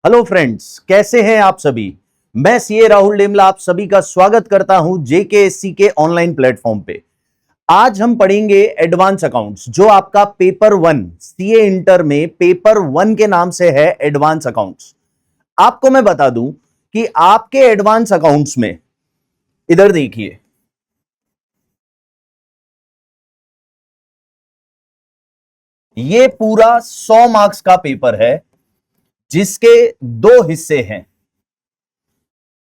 Hello friends, कैसे हैं आप सभी। मैं सीए राहुल डेमला आप सभी का स्वागत करता हूं जेकेएससी के ऑनलाइन प्लेटफॉर्म पे। आज हम पढ़ेंगे एडवांस अकाउंट्स, जो आपका पेपर 1 सीए इंटर में पेपर 1 के नाम से है एडवांस अकाउंट्स। आपको मैं बता दूं कि आपके एडवांस अकाउंट्स में इधर देखिए, ये पूरा 100 मार्क्स का पेपर है जिसके दो हिस्से हैं।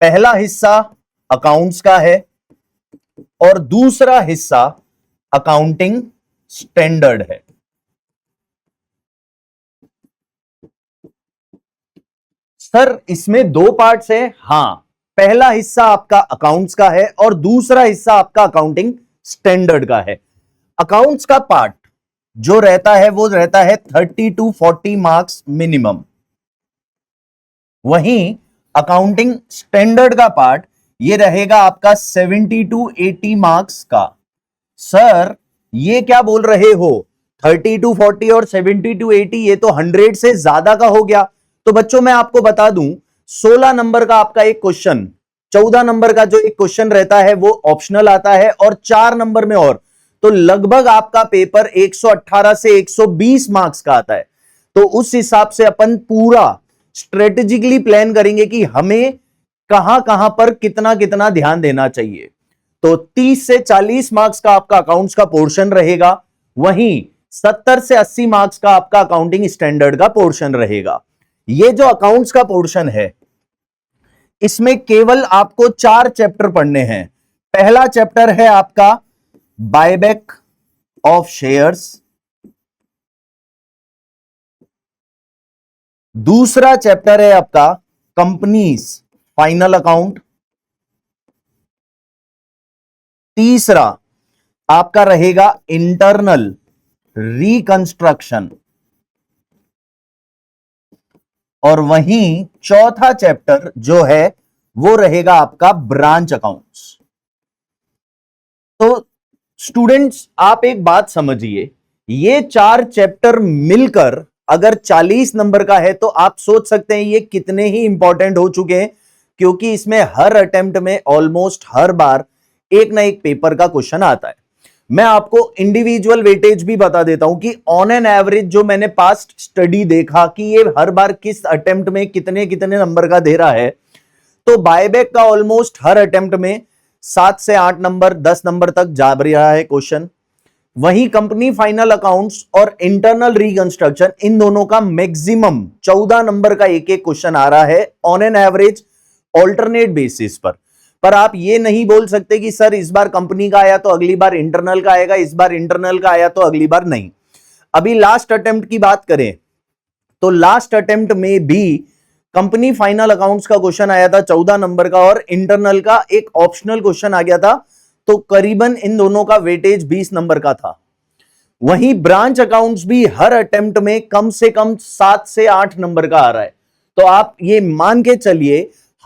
पहला हिस्सा अकाउंट्स का है और दूसरा हिस्सा अकाउंटिंग स्टैंडर्ड है। सर, इसमें दो पार्ट्स है। हां, पहला हिस्सा आपका अकाउंट्स का है और दूसरा हिस्सा आपका अकाउंटिंग स्टैंडर्ड का है। अकाउंट्स का पार्ट जो रहता है वो रहता है 30 टू 40 मार्क्स मिनिमम। वहीं अकाउंटिंग स्टैंडर्ड का पार्ट ये रहेगा आपका 70 टू 80 मार्क्स का। सर, ये क्या बोल रहे हो? 30 टू 40 और 70 टू 80, ये तो 100 से ज्यादा का हो गया। तो बच्चों, मैं आपको बता दूं, 16 नंबर का आपका एक क्वेश्चन, 14 नंबर का जो एक क्वेश्चन रहता है वो ऑप्शनल आता है और 4 नंबर में और, तो लगभग आपका पेपर 118 से 120 मार्क्स का आता है। तो उस हिसाब से अपन पूरा स्ट्रेटेजिकली प्लान करेंगे कि हमें कहां कहां पर कितना कितना ध्यान देना चाहिए। तो 30 से 40 मार्क्स का आपका अकाउंट्स का पोर्शन रहेगा, वहीं 70 से 80 मार्क्स का आपका अकाउंटिंग स्टैंडर्ड का पोर्शन रहेगा। ये जो अकाउंट्स का पोर्शन है, इसमें केवल आपको 4 चैप्टर पढ़ने हैं। पहला चैप्टर है आपका बायबैक ऑफ शेयर्स, दूसरा चैप्टर है आपका कंपनीज फाइनल अकाउंट, तीसरा आपका रहेगा इंटरनल रिकंस्ट्रक्शन, और वहीं चौथा चैप्टर जो है वो रहेगा आपका ब्रांच अकाउंट्स। तो स्टूडेंट्स, आप एक बात समझिए, ये 4 चैप्टर मिलकर अगर 40 नंबर का है तो आप सोच सकते हैं ये कितने ही इंपॉर्टेंट हो चुके हैं, क्योंकि इसमें हर अटेम्प्ट में ऑलमोस्ट हर बार एक ना एक पेपर का क्वेश्चन आता है। मैं आपको इंडिविजुअल वेटेज भी बता देता हूं कि ऑन एन एवरेज जो मैंने पास्ट स्टडी देखा कि ये हर बार किस अटेम्प्ट में कितने कितने नंबर का दे रहा है, तो बायबैक का ऑलमोस्ट हर अटेम्प्ट में 7 से 8 नंबर 10 नंबर तक जा रहा है क्वेश्चन। वहीं कंपनी फाइनल अकाउंट्स और इंटरनल रिकंस्ट्रक्शन, इन दोनों का मैक्सिमम 14 नंबर का एक एक क्वेश्चन आ रहा है on an average alternate basis पर आप ये नहीं बोल सकते कि सर इस बार कंपनी का आया तो अगली बार इंटरनल का आएगा, इस बार इंटरनल का आया तो अगली बार नहीं। अभी लास्ट अटेम्प्ट की बात करें तो लास्ट अटेम्प्ट में भी कंपनी फाइनल अकाउंट्स का क्वेश्चन आया था 14 नंबर का और इंटरनल का एक ऑप्शनल क्वेश्चन आ गया था, तो करीबन इन दोनों का वेटेज 20 नंबर का था। वहीं ब्रांच अकाउंट्स भी हर अटेम्प्ट में कम से कम 7 से 8 नंबर का आ रहा है। तो आप ये मान के चलिए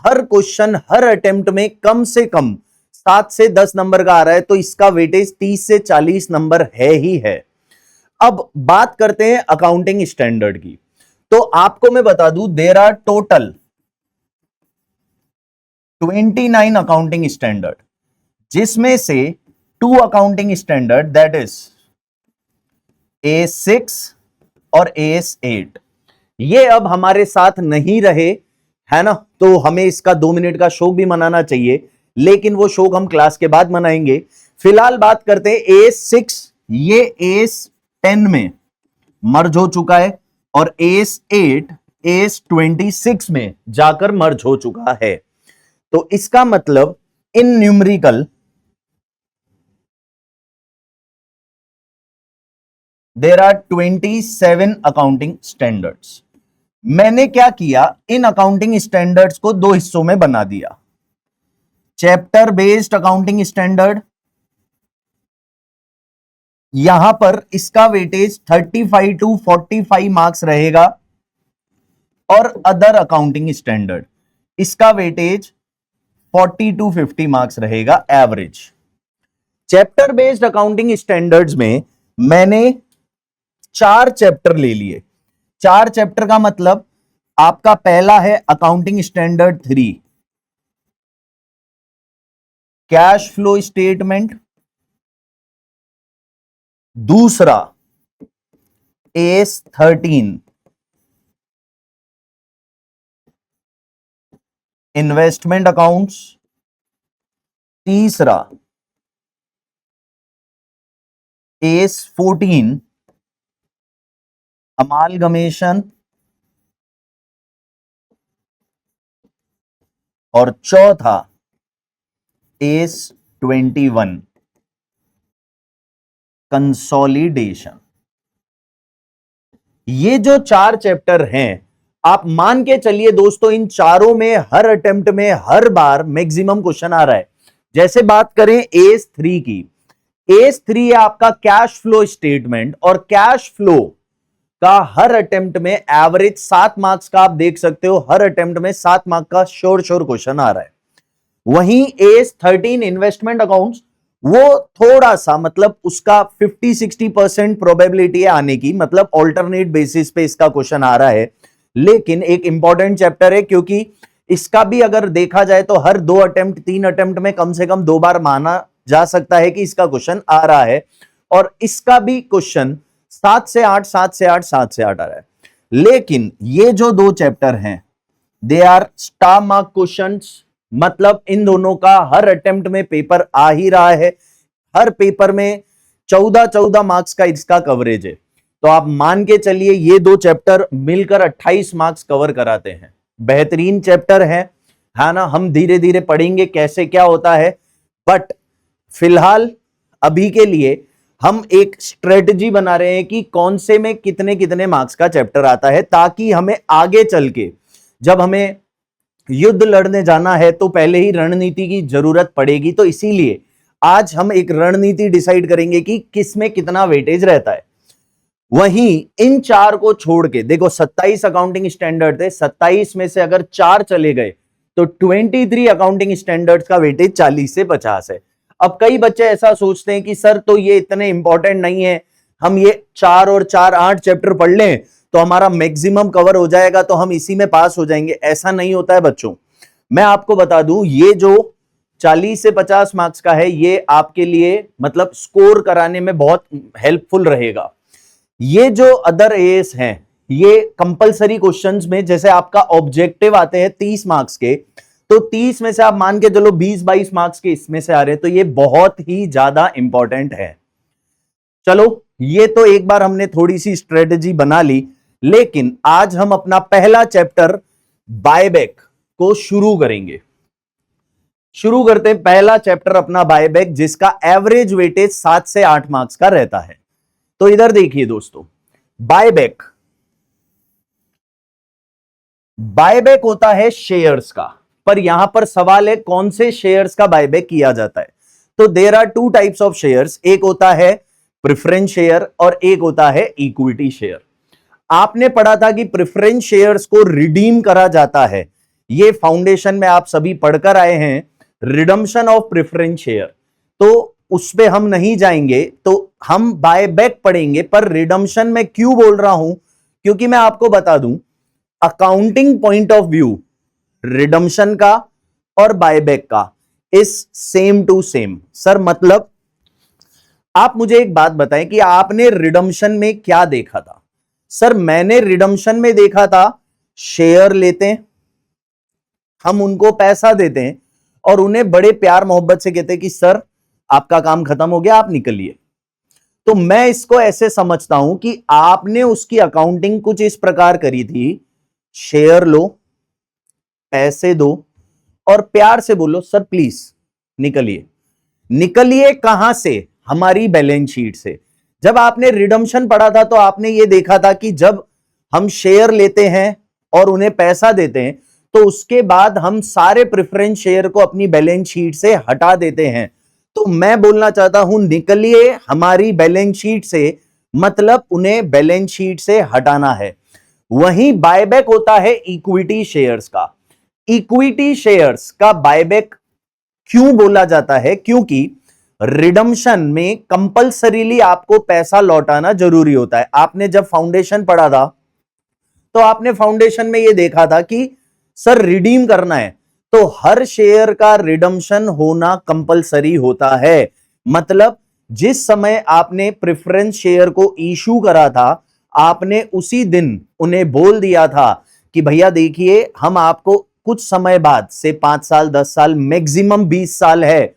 हर क्वेश्चन हर अटेम्प्ट में कम से कम 7 से 10 नंबर का आ रहा है, तो इसका वेटेज 30 से 40 नंबर है ही है। अब बात करते हैं अकाउंटिंग स्टैंडर्ड की। तो आपको मैं बता दूं, there are total 29 accounting standard, जिसमें से 2 accounting standard that is AS6 और AS8 ये अब हमारे साथ नहीं रहे, है ना। तो हमें इसका 2 मिनट का शोक भी मनाना चाहिए, लेकिन वो शोक हम क्लास के बाद मनाएंगे। फिलहाल बात करते हैं AS6, ये AS10 में मर्ज हो चुका है और AS8 AS26 में जाकर मर्ज हो चुका है। तो इसका मतलब in numerical there are 27 accounting standards. मैंने क्या किया, इन अकाउंटिंग स्टैंडर्ड्स को 2 हिस्सों में बना दिया। चैप्टर बेस्ड अकाउंटिंग स्टैंडर्ड, यहां पर इसका वेटेज 35 टू 45 मार्क्स रहेगा, और अदर अकाउंटिंग स्टैंडर्ड, इसका वेटेज 40 टू 50 मार्क्स रहेगा average. Chapter based accounting standards में मैंने 4 चैप्टर ले लिए। 4 चैप्टर का मतलब आपका पहला है accounting standard 3, cash flow statement. दूसरा एस 13, इन्वेस्टमेंट अकाउंट्स। तीसरा एस 14, अमालगमेशन। और चौथा एस 21, कंसोलिडेशन। ये जो 4 चैप्टर हैं, आप मान के चलिए दोस्तों, इन चारों में हर अटेम्प्ट में हर बार मैक्सिमम क्वेश्चन आ रहा है। जैसे बात करें एस 3 की, एस 3 है आपका कैश फ्लो स्टेटमेंट, और कैश फ्लो का हर अटेम्प्ट में एवरेज 7 मार्क्स का आप देख सकते हो, हर अटेम्प्ट में 7 मार्क्स का श्योर क्वेश्चन आ रहा है। वहीं एस 13 इन्वेस्टमेंट अकाउंट्स, वो थोड़ा सा मतलब उसका 50-60% प्रोबेबिलिटी है आने की, मतलब ऑल्टरनेट बेसिस पे इसका क्वेश्चन आ रहा है, लेकिन एक इंपॉर्टेंट चैप्टर है, क्योंकि इसका भी अगर देखा जाए तो हर 2 अटेम्प्ट 3 अटेम्प्ट में कम से कम 2 बार माना जा सकता है कि इसका क्वेश्चन आ रहा है। और इसका भी क्वेश्चन 7 से 8 7 से 8 7 से 8 आ रहा है। लेकिन ये जो 2 चैप्टर हैं, they are star mark questions, मतलब इन दोनों का हर अटेम्प्ट में पेपर आ ही रहा है, हर पेपर में 14-14 मार्क्स का इसका कवरेज है। तो आप मान के चलिए ये 2 चैप्टर मिलकर 28 मार्क्स कवर कराते हैं। बेहतरीन चैप्टर है ना। हम धीरे धीरे पढ़ेंगे कैसे क्या होता है, बट फिलहाल अभी के लिए हम एक स्ट्रेटजी बना रहे हैं कि कौन से में कितने कितने मार्क्स का चैप्टर आता है, ताकि हमें आगे चल के जब हमें युद्ध लड़ने जाना है तो पहले ही रणनीति की जरूरत पड़ेगी। तो इसीलिए आज हम एक रणनीति डिसाइड करेंगे कि किस में कितना वेटेज रहता है। वहीं इन 4 को छोड़ के देखो, 27 अकाउंटिंग स्टैंडर्ड थे, 27 में से अगर 4 चले गए तो 23 अकाउंटिंग स्टैंडर्ड्स का वेटेज 40 से 50 है। अब कई बच्चे ऐसा सोचते हैं कि सर तो ये इतने इंपॉर्टेंट नहीं है, हम ये 4 और 4 8 चैप्टर पढ़ लें तो हमारा मैक्सिमम कवर हो जाएगा, तो हम इसी में पास हो जाएंगे। ऐसा नहीं होता है बच्चों। मैं आपको बता दूं, ये जो 40 से 50 मार्क्स का है, ये आपके लिए मतलब स्कोर कराने में बहुत हेल्पफुल रहेगा। ये जो अदर एएस हैं, ये कंपलसरी क्वेश्चंस में, जैसे आपका ऑब्जेक्टिव आते हैं 30 मार्क्स के, तो 30 में से आप मान के चलो 20-22 मार्क्स के इसमें से आ रहे हैं, तो ये बहुत ही ज्यादा इंपॉर्टेंट है। चलो, ये तो एक बार हमने थोड़ी सी स्ट्रेटजी बना ली, लेकिन आज हम अपना पहला चैप्टर बायबैक को शुरू करेंगे। शुरू करते हैं पहला चैप्टर अपना बायबैक, जिसका एवरेज वेटेज 7 से 8 मार्क्स का रहता है। तो इधर देखिए दोस्तों, बायबैक होता है शेयर्स का, पर यहां पर सवाल है कौन से शेयर्स का बायबैक किया जाता है। तो there are 2 types of shares, एक होता है प्रेफरेंस शेयर और एक होता है इक्विटी शेयर। आपने पढ़ा था कि प्रेफरेंस शेयर्स को रिडीम करा जाता है, ये फाउंडेशन में आप सभी पढ़कर आए हैं, रिडम्पशन ऑफ प्रेफरेंस शेयर। तो उस पे हम नहीं जाएंगे, तो हम बायबैक पढ़ेंगे। पर रिडम्पशन में क्यों बोल रहा हूं, क्योंकि मैं आपको बता दूं, accounting point of view redemption का और बायबैक का is same to same. Sir मतलब आप मुझे एक बात बताएं कि आपने रिडम्पशन में क्या देखा था। सर मैंने रिडम्पशन में देखा था, शेयर लेते हैं, हम उनको पैसा देते हैं और उन्हें बड़े प्यार मोहब्बत से कहते हैं कि सर आपका काम खत्म हो गया, आप निकलिए। तो मैं इसको ऐसे समझता हूं कि आपने उसकी अकाउंटिंग कुछ इस प्रकार करी थी, शेयर लो, पैसे दो और प्यार से बोलो सर प्लीज निकलिए। निकलिए कहां से? हमारी बैलेंस शीट से। जब आपने रिडम्पशन पढ़ा था तो आपने यह देखा था कि जब हम शेयर लेते हैं और उन्हें पैसा देते हैं, तो उसके बाद हम सारे प्रेफरेंस शेयर को अपनी बैलेंस शीट से हटा देते हैं। तो मैं बोलना चाहता हूं, निकलिए हमारी बैलेंस शीट से, मतलब उन्हें बैलेंस शीट से हटाना है। वहीं बायबैक होता है इक्विटी शेयर्स का। इक्विटी शेयर्स का बायबैक क्यों बोला जाता है? क्योंकि रिडम्पशन में कंपलसरीली आपको पैसा लौटाना जरूरी होता है। आपने जब फाउंडेशन पढ़ा था तो आपने फाउंडेशन में ये देखा था कि सर रिडीम करना है तो हर शेयर का रिडम्पशन होना कंपलसरी होता है। मतलब जिस समय आपने प्रेफरेंस शेयर को इशू करा था, आपने उसी दिन उन्हें बोल दिया था कि भैया देखिए हम आपको कुछ समय बाद से 5 साल 10 साल मैक्सिमम 20 साल है,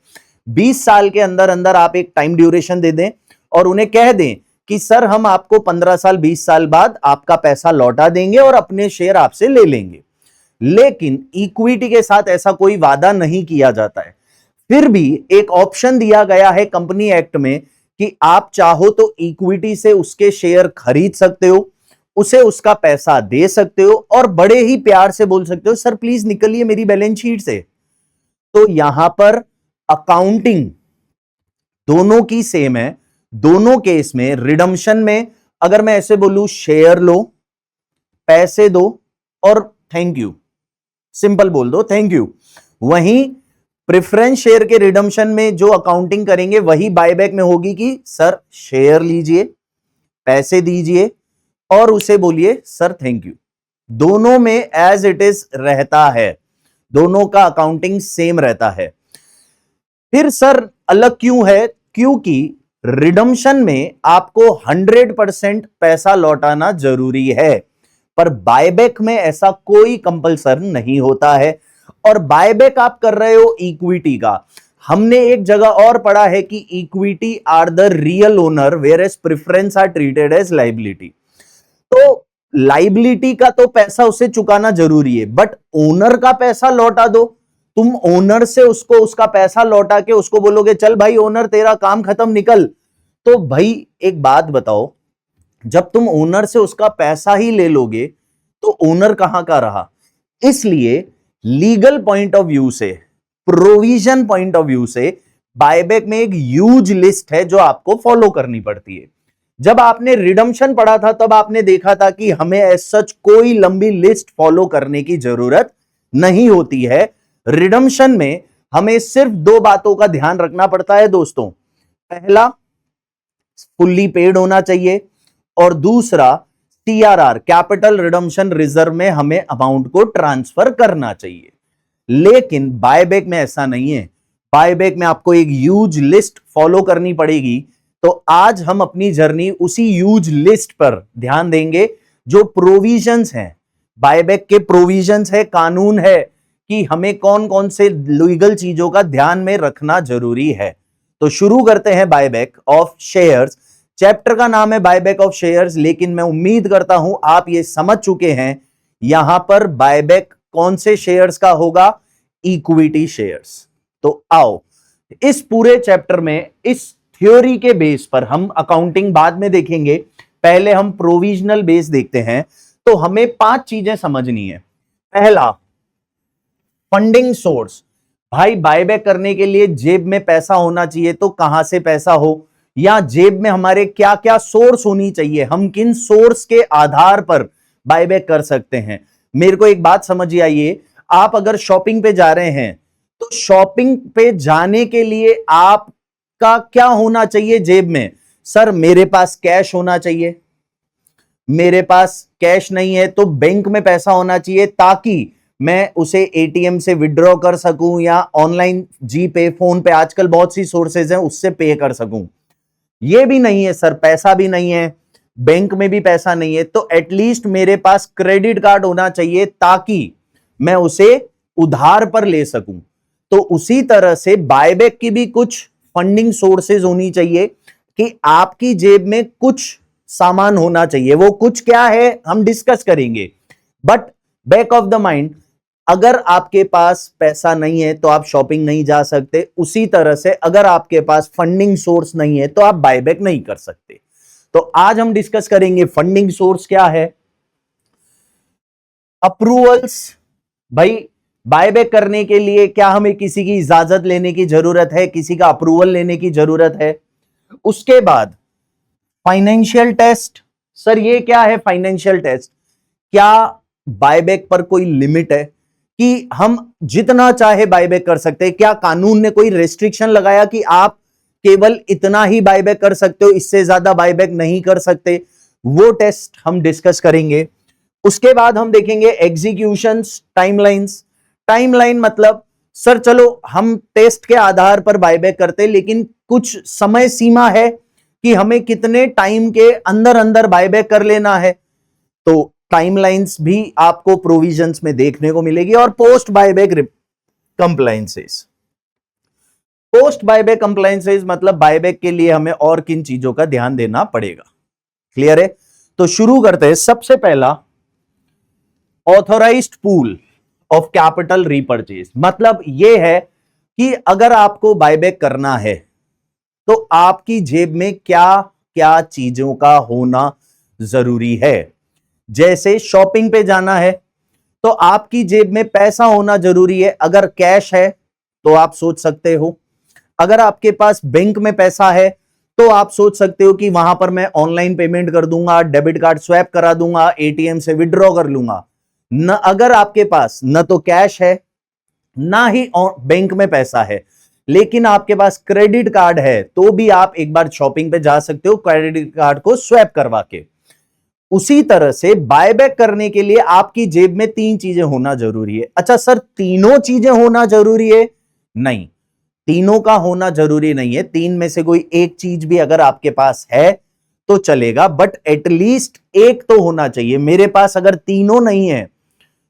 20 साल के अंदर अंदर आप एक टाइम ड्यूरेशन दे दें और उन्हें कह दें कि सर हम आपको 15 साल 20 साल बाद आपका पैसा लौटा देंगे और अपने शेयर आपसे ले लेंगे। लेकिन इक्विटी के साथ ऐसा कोई वादा नहीं किया जाता है। फिर भी एक ऑप्शन दिया गया है कंपनी एक्ट में कि आप चाहो तो इक्विटी से उसके शेयर खरीद सकते हो, उसे उसका पैसा दे सकते हो और बड़े ही प्यार से बोल सकते हो सर प्लीज निकलिए मेरी बैलेंस शीट से। तो यहां पर अकाउंटिंग दोनों की सेम है। दोनों केस में रिडम्पशन में अगर मैं ऐसे बोलूं शेयर लो, पैसे दो और थैंक यू, सिंपल बोल दो थैंक यू। वहीं प्रेफरेंस शेयर के रिडम्पशन में जो अकाउंटिंग करेंगे वही बायबैक में होगी कि सर शेयर लीजिए, पैसे दीजिए और उसे बोलिए सर थैंक यू। दोनों में एज इट इज रहता है, दोनों का अकाउंटिंग सेम रहता है। फिर सर अलग क्यों है? क्योंकि रिडम्पशन में आपको 100% पैसा लौटाना जरूरी है, पर बायबैक में ऐसा कोई कंपल्सन नहीं होता है। और बायबैक आप कर रहे हो इक्विटी का। हमने एक जगह और पढ़ा है कि equity are the real owner whereas preference are treated as liability. तो लाइबिलिटी का तो पैसा उसे चुकाना जरूरी है, बट ओनर का पैसा लौटा दो। तुम ओनर से उसको उसका पैसा लौटा के उसको बोलोगे चल भाई ओनर तेरा काम खत्म निकल, तो भाई एक बात बताओ, जब तुम ओनर से उसका पैसा ही ले लोगे तो ओनर कहां का रहा? इसलिए लीगल पॉइंट ऑफ व्यू से, प्रोविजन पॉइंट ऑफ व्यू से बायबैक में एक ह्यूज लिस्ट है जो आपको फॉलो करनी पड़ती है। जब आपने रिडम्पशन पढ़ा था तब आपने देखा था कि हमें एज सच कोई लंबी लिस्ट फॉलो करने की जरूरत नहीं होती है। रिडम्पशन में हमें सिर्फ 2 बातों का ध्यान रखना पड़ता है दोस्तों। पहला, फुल्ली पेड होना चाहिए और दूसरा टीआरआर, कैपिटल रिडम्पशन रिजर्व में हमें अमाउंट को ट्रांसफर करना चाहिए। लेकिन बायबैक में ऐसा नहीं है। बायबैक में आपको एक ह्यूज लिस्ट फॉलो करनी पड़ेगी। तो आज हम अपनी जर्नी उसी ह्यूज लिस्ट पर ध्यान देंगे जो प्रोविजंस हैं, बायबैक के प्रोविजंस है, कानून है कि हमें कौन कौन से लीगल चीजों का ध्यान में रखना जरूरी है। तो शुरू करते हैं बायबैक ऑफ शेयर्स। चैप्टर का नाम है बायबैक ऑफ शेयर्स, लेकिन मैं उम्मीद करता हूं आप ये समझ चुके हैं यहां पर बायबैक कौन से शेयर्स का होगा, इक्विटी शेयर्स। तो आओ इस पूरे चैप्टर में इस थ्योरी के बेस पर, हम अकाउंटिंग बाद में देखेंगे, पहले हम प्रोविजनल बेस देखते हैं। तो हमें 5 चीजें समझनी है। पहला, फंडिंग सोर्स। भाई बायबैक करने के लिए जेब में पैसा होना चाहिए, तो कहां से पैसा हो, या जेब में हमारे क्या क्या सोर्स होनी चाहिए, हम किन सोर्स के आधार पर बायबैक कर सकते हैं। मेरे को एक बात समझिए, आइए, आप अगर शॉपिंग पे जा रहे हैं तो शॉपिंग पे जाने के लिए आपका क्या होना चाहिए जेब में? सर मेरे पास कैश होना चाहिए, मेरे पास कैश नहीं है तो बैंक में पैसा होना चाहिए ताकि मैं उसे एटीएम से विड्रॉ कर सकूं या ऑनलाइन जी पे, फोन पे, आजकल बहुत सी सोर्सेज हैं उससे पे कर सकूं। ये भी नहीं है सर, पैसा भी नहीं है, बैंक में भी पैसा नहीं है, तो एटलीस्ट मेरे पास क्रेडिट कार्ड होना चाहिए ताकि मैं उसे उधार पर ले सकूं। तो उसी तरह से बायबैक की भी कुछ फंडिंग सोर्सेज होनी चाहिए कि आपकी जेब में कुछ सामान होना चाहिए। वो कुछ क्या है हम डिस्कस करेंगे, but back of the mind, अगर आपके पास पैसा नहीं है तो आप शॉपिंग नहीं जा सकते। उसी तरह से अगर आपके पास फंडिंग सोर्स नहीं है तो आप बायबैक नहीं कर सकते। तो आज हम डिस्कस करेंगे फंडिंग सोर्स क्या है, अप्रूवल्स। भाई बायबैक करने के लिए क्या हमें किसी की इजाजत लेने की जरूरत है, किसी का अप्रूवल लेने की जरूरत है? उसके बाद फाइनेंशियल टेस्ट। सर ये क्या है फाइनेंशियल टेस्ट? क्या बायबैक पर कोई लिमिट है कि हम जितना चाहे बायबैक कर सकते हैं? क्या कानून ने कोई रेस्ट्रिक्शन लगाया कि आप केवल इतना ही बायबैक कर सकते हो, इससे ज्यादा बायबैक नहीं कर सकते? वो टेस्ट हम डिस्कस करेंगे। उसके बाद हम देखेंगे एग्जीक्यूशंस, टाइमलाइंस। टाइमलाइन मतलब सर चलो हम टेस्ट के आधार पर बायबैक करते हैं, लेकिन कुछ समय सीमा है कि हमें कितने टाइम के अंदर अंदर बायबैक कर लेना है, तो टाइमलाइंस भी आपको प्रोविजंस में देखने को मिलेगी। और post buyback compliances. Post buyback compliances मतलब बायबैक के लिए हमें और किन चीजों का ध्यान देना पड़ेगा। क्लियर है? तो शुरू करते हैं। सबसे पहला, authorised pool of capital repurchase. मतलब यह है कि अगर आपको बायबैक करना है तो आपकी जेब में क्या क्या चीजों का होना जरूरी है। जैसे शॉपिंग पे जाना है तो आपकी जेब में पैसा होना जरूरी है। अगर कैश है तो आप सोच सकते हो, अगर आपके पास बैंक में पैसा है तो आप सोच सकते हो कि वहां पर मैं ऑनलाइन पेमेंट कर दूंगा, डेबिट कार्ड स्वैप करा दूंगा, एटीएम से विड्रॉ कर लूंगा। न अगर आपके पास न तो कैश है ना ही बैंक में पैसा है, लेकिन आपके पास क्रेडिट कार्ड है, तो भी आप एक बार शॉपिंग पे जा सकते हो क्रेडिट कार्ड को स्वैप करवा के। उसी तरह से बायबैक करने के लिए आपकी जेब में तीन चीजें होना जरूरी है। अच्छा सर, तीनों चीजें होना जरूरी है? नहीं, तीनों का होना जरूरी नहीं है। तीन में से कोई एक चीज भी अगर आपके पास है तो चलेगा, बट एटलीस्ट एक तो होना चाहिए। मेरे पास अगर तीनों नहीं है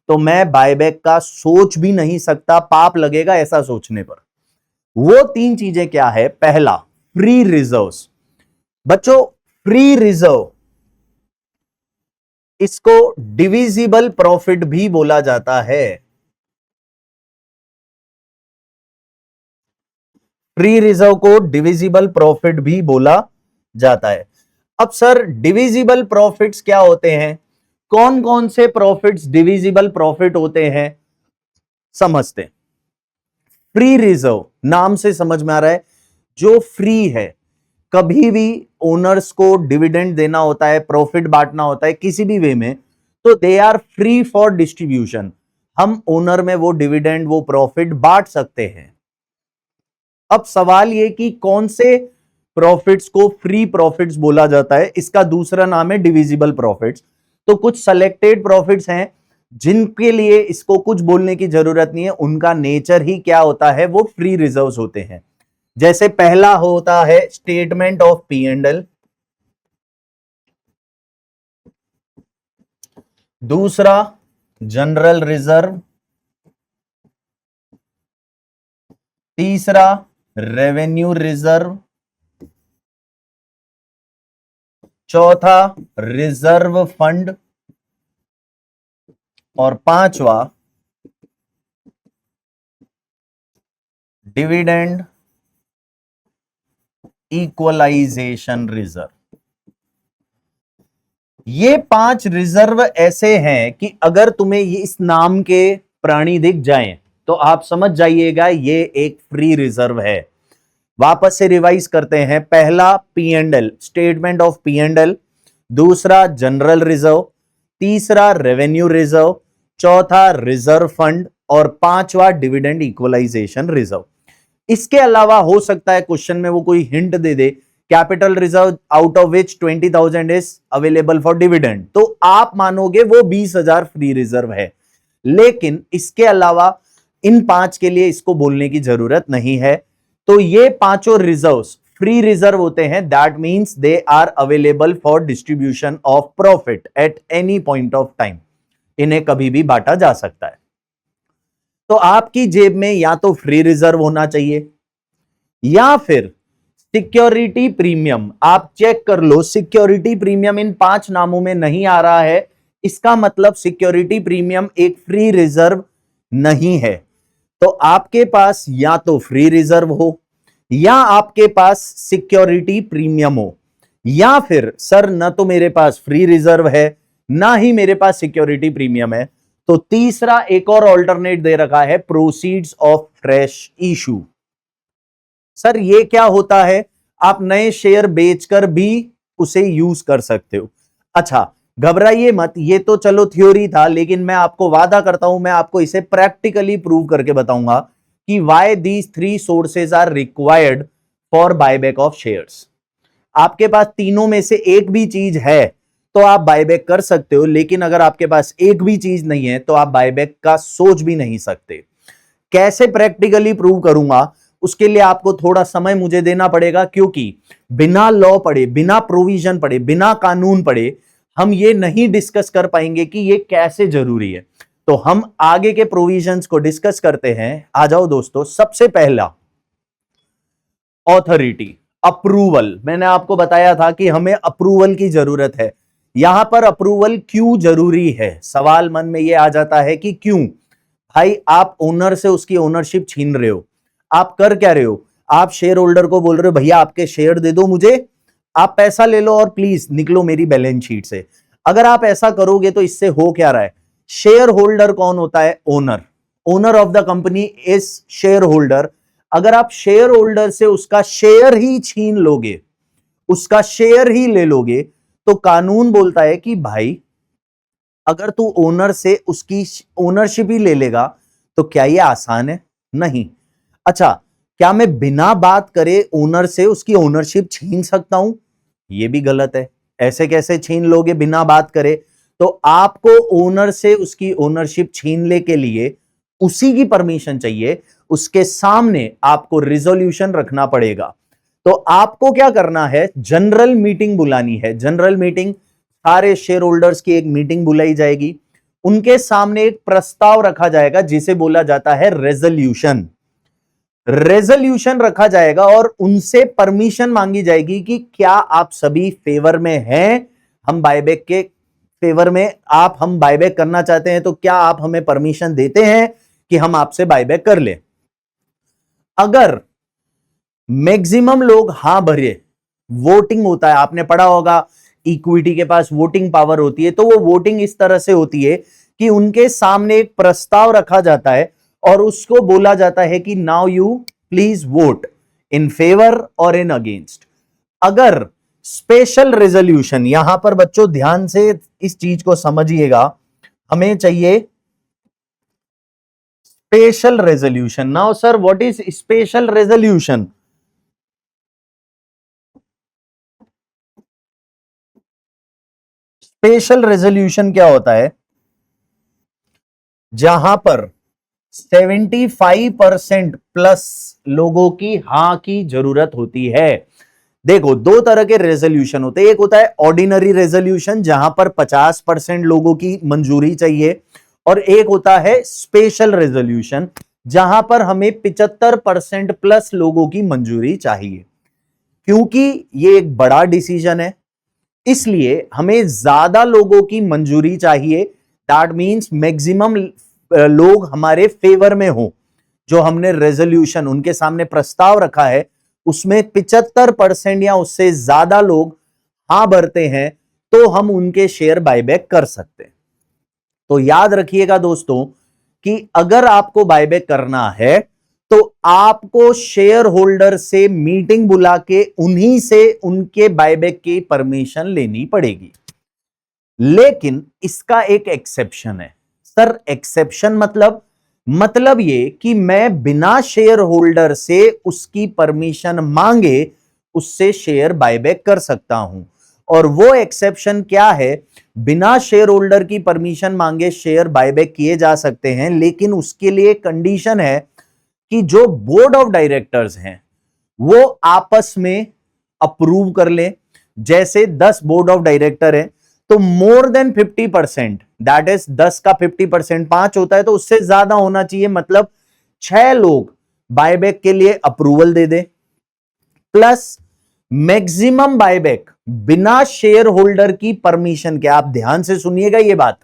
तो मैं बायबैक का सोच भी नहीं सकता, पाप लगेगा ऐसा सोचने पर। वो तीन चीजें क्या है? पहला, फ्री रिजर्व्स। बच्चों, फ्री रिजर्व, इसको डिविजिबल प्रॉफिट भी बोला जाता है। फ्री रिजर्व को डिविजिबल प्रॉफिट भी बोला जाता है। अब सर, डिविजिबल प्रॉफिट्स क्या होते हैं? कौन कौन से प्रॉफिट्स डिविजिबल प्रॉफिट होते हैं, समझते हैं। फ्री रिजर्व नाम से समझ में आ रहा है, जो फ्री है। कभी भी ओनर्स को डिविडेंड देना होता है, प्रॉफिट बांटना होता है किसी भी वे में, तो they are free for distribution. हम ओनर में वो डिविडेंड, वो प्रॉफिट बांट सकते हैं। अब सवाल ये कि कौन से प्रॉफिट्स को फ्री प्रॉफिट्स बोला जाता है? इसका दूसरा नाम है डिविजिबल प्रॉफिट्स। तो कुछ सेलेक्टेड प्रॉफिट्स हैं जिनके लिए इसको कुछ बोलने की जरूरत नहीं है, उनका नेचर ही क्या होता है, वो फ्री रिजर्व्स होते हैं। जैसे पहला होता है statement of P and L, दूसरा जनरल रिजर्व, तीसरा रेवेन्यू रिजर्व, चौथा रिजर्व फंड, और पांचवा डिविडेंड इक्वलाइजेशन रिजर्व। ये पांच रिजर्व ऐसे हैं कि अगर तुम्हें ये इस नाम के प्राणी दिख जाएं तो आप समझ जाइएगा ये एक फ्री रिजर्व है। वापस से रिवाइज करते हैं। पहला P and L, statement of P and L, दूसरा जनरल रिजर्व, तीसरा रेवेन्यू रिजर्व, चौथा रिजर्व फंड, और पांचवा डिविडेंड इक्वलाइजेशन रिजर्व। इसके अलावा हो सकता है क्वेश्चन में वो कोई hint they they, capital reserve out of which 20,000 is available for dividend, तो आप मानोगे वो 20,000 फ्री रिजर्व है। लेकिन इसके अलावा इन पांच के लिए इसको बोलने की जरूरत नहीं है। तो ये पांचों रिजर्व्स फ्री रिजर्व होते हैं। That means they are available for distribution of profit at any point of time. इन्हें कभी भी बांटा जा सकता है। तो आपकी जेब में या तो फ्री रिजर्व होना चाहिए या फिर सिक्योरिटी प्रीमियम। आप चेक कर लो, सिक्योरिटी प्रीमियम इन पांच नामों में नहीं आ रहा है, इसका मतलब सिक्योरिटी प्रीमियम एक फ्री रिजर्व नहीं है। तो आपके पास या तो फ्री रिजर्व हो या आपके पास सिक्योरिटी प्रीमियम हो, या फिर सर न तो मेरे पास फ्री रिजर्व है ना ही मेरे पास सिक्योरिटी प्रीमियम है, तो तीसरा एक और ऑल्टरनेट दे रखा है, proceeds of fresh issue. Sir ये क्या होता है? आप नए शेयर बेचकर भी उसे यूज कर सकते हो। अच्छा, घबराइए मत, ये तो चलो थ्योरी था, लेकिन मैं आपको वादा करता हूं, मैं आपको इसे प्रैक्टिकली प्रूव करके बताऊंगा कि why these three sources are required for buyback of shares. आपके पास तीनों में से एक भी चीज है तो आप बायबैक कर सकते हो, लेकिन अगर आपके पास एक भी चीज नहीं है तो आप बायबैक का सोच भी नहीं सकते। कैसे प्रैक्टिकली प्रूव करूंगा, उसके लिए आपको थोड़ा समय मुझे देना पड़ेगा, क्योंकि बिना लॉ पढ़े, बिना प्रोविजन पढ़े, बिना कानून पढ़े हम ये नहीं डिस्कस कर पाएंगे कि ये कैसे जरूरी है। तो हम आगे के प्रोविजंस को डिस्कस करते हैं। आ जाओ दोस्तों, सबसे पहला ऑथोरिटी, अप्रूवल। मैंने आपको बताया था कि हमें अप्रूवल की जरूरत है। यहां पर अप्रूवल क्यों जरूरी है, सवाल मन में यह आ जाता है कि क्यों भाई आप ओनर से उसकी ओनरशिप छीन रहे हो। आप कर क्या रहे हो, आप शेयर होल्डर को बोल रहे हो भैया आपके शेयर दे दो मुझे, आप पैसा ले लो और प्लीज निकलो मेरी बैलेंस शीट से। अगर आप ऐसा करोगे तो इससे हो क्या रहा है, शेयर होल्डर कौन होता है, owner. Owner of the company is share holder. अगर आप शेयर होल्डर से उसका शेयर ही छीन लोगे, उसका शेयर ही ले लोगे, तो कानून बोलता है कि भाई अगर तू ओनर से उसकी ओनरशिप ही ले लेगा तो क्या ये आसान है, नहीं। अच्छा, क्या मैं बिना बात करे ओनर से उसकी ओनरशिप छीन सकता हूं, ये भी गलत है। ऐसे कैसे छीन लोगे बिना बात करे, तो आपको ओनर से उसकी ओनरशिप छीनने के लिए उसी की परमिशन चाहिए, उसके सामने आपको रिजोल्यूशन रखना पड़ेगा। तो आपको क्या करना है, जनरल मीटिंग बुलानी है। जनरल मीटिंग, सारे शेयर होल्डर्स की एक मीटिंग बुलाई जाएगी, उनके सामने एक प्रस्ताव रखा जाएगा जिसे बोला जाता है रेजोल्यूशन। रेजोल्यूशन रखा जाएगा और उनसे परमिशन मांगी जाएगी कि क्या आप सभी फेवर में हैं, हम बायबैक के फेवर में, आप हम बायबैक करना चाहते हैं, तो क्या आप हमें परमिशन देते हैं कि हम आपसे बायबैक कर ले। अगर मैक्सिमम लोग हां भरे, वोटिंग होता है, आपने पढ़ा होगा इक्विटी के पास वोटिंग पावर होती है, तो वो वोटिंग इस तरह से होती है कि उनके सामने एक प्रस्ताव रखा जाता है और उसको बोला जाता है कि now you please vote in favour और इन अगेंस्ट। अगर स्पेशल रेजोल्यूशन, यहां पर बच्चों ध्यान से इस चीज को समझिएगा, हमें चाहिए special resolution. Now sir what is special resolution, special resolution क्या होता है, जहां पर 75% प्लस लोगों की हां की जरूरत होती है। देखो, दो तरह के रेजोल्यूशन होते हैं, एक होता है ऑर्डिनरी रेजोल्यूशन जहां पर 50% लोगों की मंजूरी चाहिए, और एक होता है स्पेशल रेजोल्यूशन जहां पर हमें 75% प्लस लोगों की मंजूरी चाहिए। क्योंकि ये एक बड़ा डिसीजन है, इसलिए हमें ज्यादा लोगों की मंजूरी चाहिए। दैट मींस मैक्सिमम लोग हमारे फेवर में हो। जो हमने रेजोल्यूशन उनके सामने प्रस्ताव रखा है उसमें 75% या उससे ज्यादा लोग हां भरते हैं, तो हम उनके शेयर बायबैक कर सकते हैं। तो याद रखिएगा दोस्तों कि अगर आपको बायबैक करना है तो आपको शेयर होल्डर से मीटिंग बुला के उन्हीं से उनके बायबैक की परमिशन लेनी पड़ेगी। लेकिन इसका एक एक्सेप्शन है। सर एक्सेप्शन मतलब ये कि मैं बिना शेयर होल्डर से उसकी परमिशन मांगे उससे शेयर बायबैक कर सकता हूं। और वो एक्सेप्शन क्या है, बिना शेयर होल्डर की परमिशन मांगे शेयर बायबैक किए जा सकते हैं, लेकिन उसके लिए कंडीशन है कि जो बोर्ड ऑफ डायरेक्टर्स हैं वो आपस में अप्रूव कर ले। जैसे 10 बोर्ड ऑफ डायरेक्टर हैं तो मोर देन 50%, दैट इज 10 का 50% 5 होता है, तो उससे ज्यादा होना चाहिए। मतलब 6 लोग बायबैक के लिए अप्रूवल दे दे, प्लस मैक्सिमम बायबैक बिना शेयर होल्डर की परमिशन के। आप ध्यान से सुनिएगा ये बात,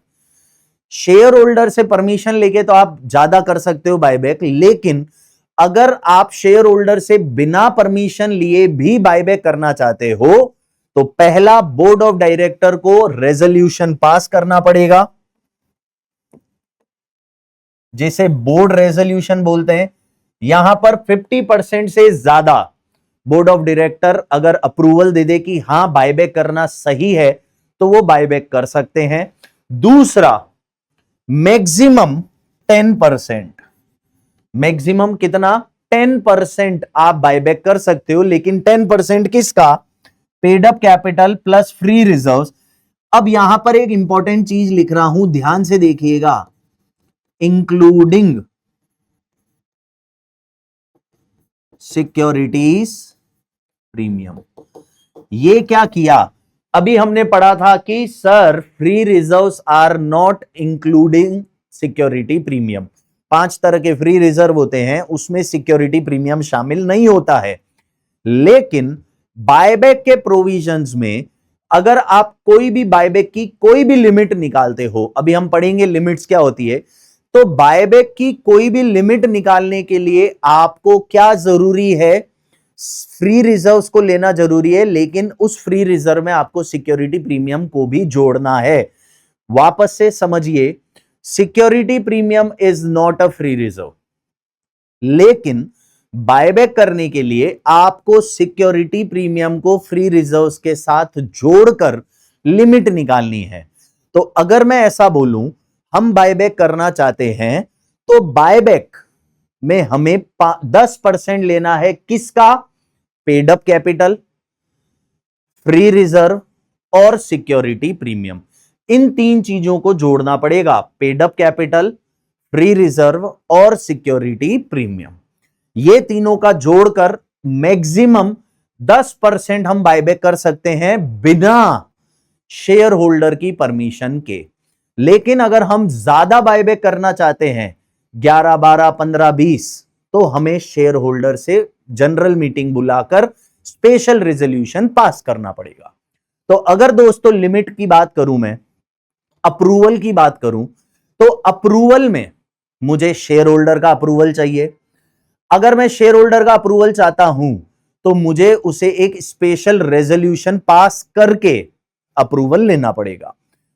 शेयर होल्डर से परमिशन लेके तो आप ज्यादा कर सकते हो बायबैक, लेकिन अगर आप शेयर होल्डर से बिना परमिशन लिए भी बायबैक करना चाहते हो तो पहला बोर्ड ऑफ डायरेक्टर को रेजोल्यूशन पास करना पड़ेगा, जिसे बोर्ड रेजोल्यूशन बोलते हैं। यहां पर 50% से ज्यादा बोर्ड ऑफ डायरेक्टर अगर अप्रूवल दे दे कि हां बायबैक करना सही है तो वो बायबैक कर सकते हैं। दूसरा, मैक्सिमम 10%, मैक्सिमम कितना, 10% आप बायबैक कर सकते हो, लेकिन 10% किसका, paid up capital plus free reserves. अब यहां पर एक इंपॉर्टेंट चीज लिख रहा हूं, ध्यान से देखिएगा, इंक्लूडिंग सिक्योरिटीज प्रीमियम। ये क्या किया, अभी हमने पढ़ा था कि sir free reserves are not including security premium. 5 तरह के फ्री रिजर्व होते हैं, उसमें सिक्योरिटी प्रीमियम शामिल नहीं होता है। लेकिन बायबैक के प्रोविजंस में अगर आप कोई भी बायबैक की कोई भी लिमिट निकालते हो, अभी हम पढ़ेंगे लिमिट्स क्या होती है, तो बायबैक की कोई भी लिमिट निकालने के लिए आपको क्या जरूरी है, फ्री रिजर्व्स को लेना जरूरी है, लेकिन उस फ्री रिजर्व में आपको सिक्योरिटी प्रीमियम को भी जोड़ना है। वापस से समझिए, security premium is not a free reserve, लेकिन बायबैक करने के लिए आपको सिक्योरिटी प्रीमियम को फ्री रिजर्व्स के साथ जोड़कर लिमिट निकालनी है। तो अगर मैं ऐसा बोलूं, हम बायबैक करना चाहते हैं, तो बायबैक में हमें 10% लेना है, किसका, paid up capital, free reserve और सिक्योरिटी प्रीमियम। इन 3 चीजों को जोड़ना पड़ेगा, paid up capital, free reserve और सिक्योरिटी प्रीमियम। ये तीनों का जोड़कर मैक्सिमम 10% हम बायबैक कर सकते हैं बिना शेयर होल्डर की परमिशन के। लेकिन अगर हम ज्यादा बायबैक करना चाहते हैं, 11, 12, 15, 20, तो हमें शेयर होल्डर से जनरल मीटिंग बुलाकर स्पेशल रेजोल्यूशन पास करना पड़ेगा। तो अगर दोस्तों लिमिट की बात करूं, मैं अप्रूवल की बात करूं, तो अप्रूवल में मुझे शेयर होल्डर का अप्रूवल चाहिए। अगर मैं शेयर होल्डर का अप्रूवल चाहता हूं, तो मुझे उसे एक स्पेशल रेजोल्यूशन पास करके अप्रूवल लेना पड़ेगा।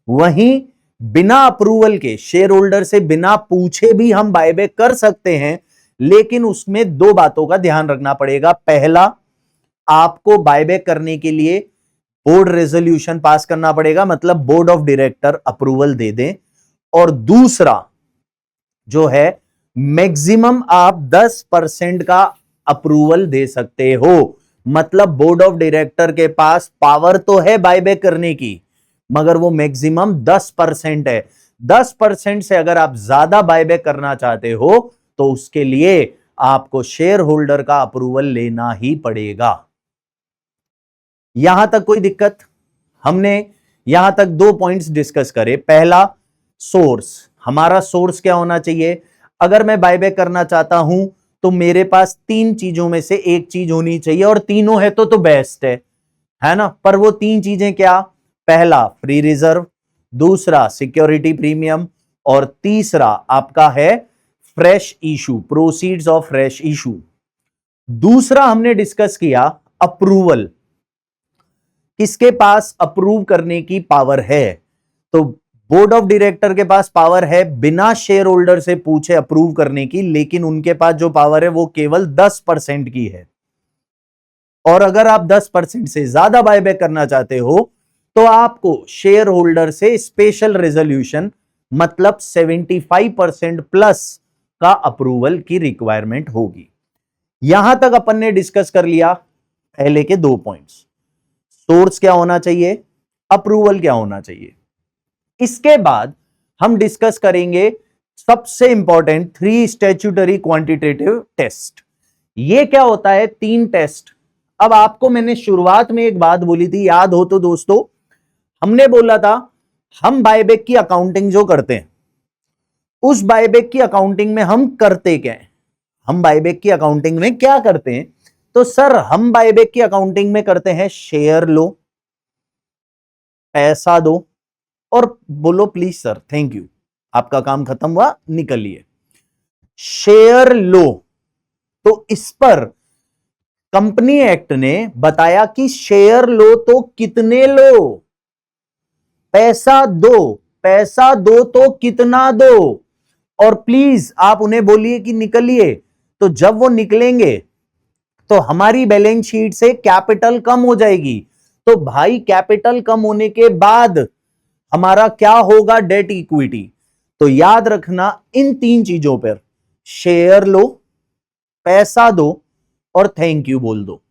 वहीं बिना अप्रूवल के, शेयर होल्डर से बिना पूछे भी हम बायबैक कर सकते हैं, लेकिन उसमें 2 बातों का ध्यान रखना पड़ेगा। पहला, आपको बायबैक करने के लिए बोर्ड रेजोल्यूशन पास करना पड़ेगा, मतलब बोर्ड ऑफ डायरेक्टर अप्रूवल दे दें। और दूसरा जो है, मैक्सिमम आप 10% का अप्रूवल दे सकते हो, मतलब बोर्ड ऑफ डायरेक्टर के पास पावर तो है बायबैक करने की, मगर वो मैक्सिमम 10% है। 10% से अगर आप ज्यादा बायबैक करना चाहते हो, तो उसके लिए आपको शेयर होल्डर का अप्रूवल लेना ही पड़ेगा। यहां तक कोई दिक्कत? हमने यहां तक 2 पॉइंट्स डिस्कस करे। पहला, सोर्स, हमारा सोर्स क्या होना चाहिए। अगर मैं बायबैक करना चाहता हूं, तो मेरे पास 3 चीजों में से एक चीज होनी चाहिए, और तीनों है तो बेस्ट है ना। पर वो 3 चीजें क्या, पहला फ्री रिजर्व, दूसरा सिक्योरिटी प्रीमियम, और तीसरा आपका है fresh issue, proceeds of fresh issue. दूसरा हमने डिस्कस किया अप्रूवल, किसके पास अप्रूव करने की पावर है, तो बोर्ड ऑफ डायरेक्टर के पास पावर है बिना शेयर होल्डर से पूछे अप्रूव करने की, लेकिन उनके पास जो पावर है वो केवल 10% की है। और अगर आप 10% से ज्यादा बायबैक करना चाहते हो, तो आपको शेयर होल्डर से स्पेशल रेजोल्यूशन, मतलब 75% प्लस का अप्रूवल की रिक्वायरमेंट होगी। यहां तक अपन ने डिस्कस कर लिया पहले के 2 पॉइंट्स, सोर्स क्या होना चाहिए, अप्रूवल क्या होना चाहिए। इसके बाद हम डिस्कस करेंगे सबसे इंपॉर्टेंट 3 स्टैट्यूटरी क्वांटिटेटिव टेस्ट। ये क्या होता है, 3 टेस्ट। अब आपको मैंने शुरुआत में एक बात बोली थी, याद हो तो दोस्तों, हमने बोला था हम बायबैक की अकाउंटिंग जो करते हैं, उस बायबैक की अकाउंटिंग में हम करते क्या है, हम बायबैक की अकाउंटिंग में क्या करते हैं, तो सर हम बायबैक की अकाउंटिंग में करते हैं शेयर लो, पैसा दो, और बोलो प्लीज सर थैंक यू, आपका काम खत्म हुआ, निकलिए। शेयर लो, तो इस पर कंपनी एक्ट ने बताया कि शेयर लो तो कितने लो, पैसा दो, पैसा दो तो कितना दो, और प्लीज आप उन्हें बोलिए कि निकलिए। तो जब वो निकलेंगे तो हमारी बैलेंस शीट से कैपिटल कम हो जाएगी। तो भाई कैपिटल कम होने के बाद हमारा क्या होगा, डेट इक्विटी। तो याद रखना इन 3 चीजों पर, शेयर लो, पैसा दो और थैंक यू बोल दो।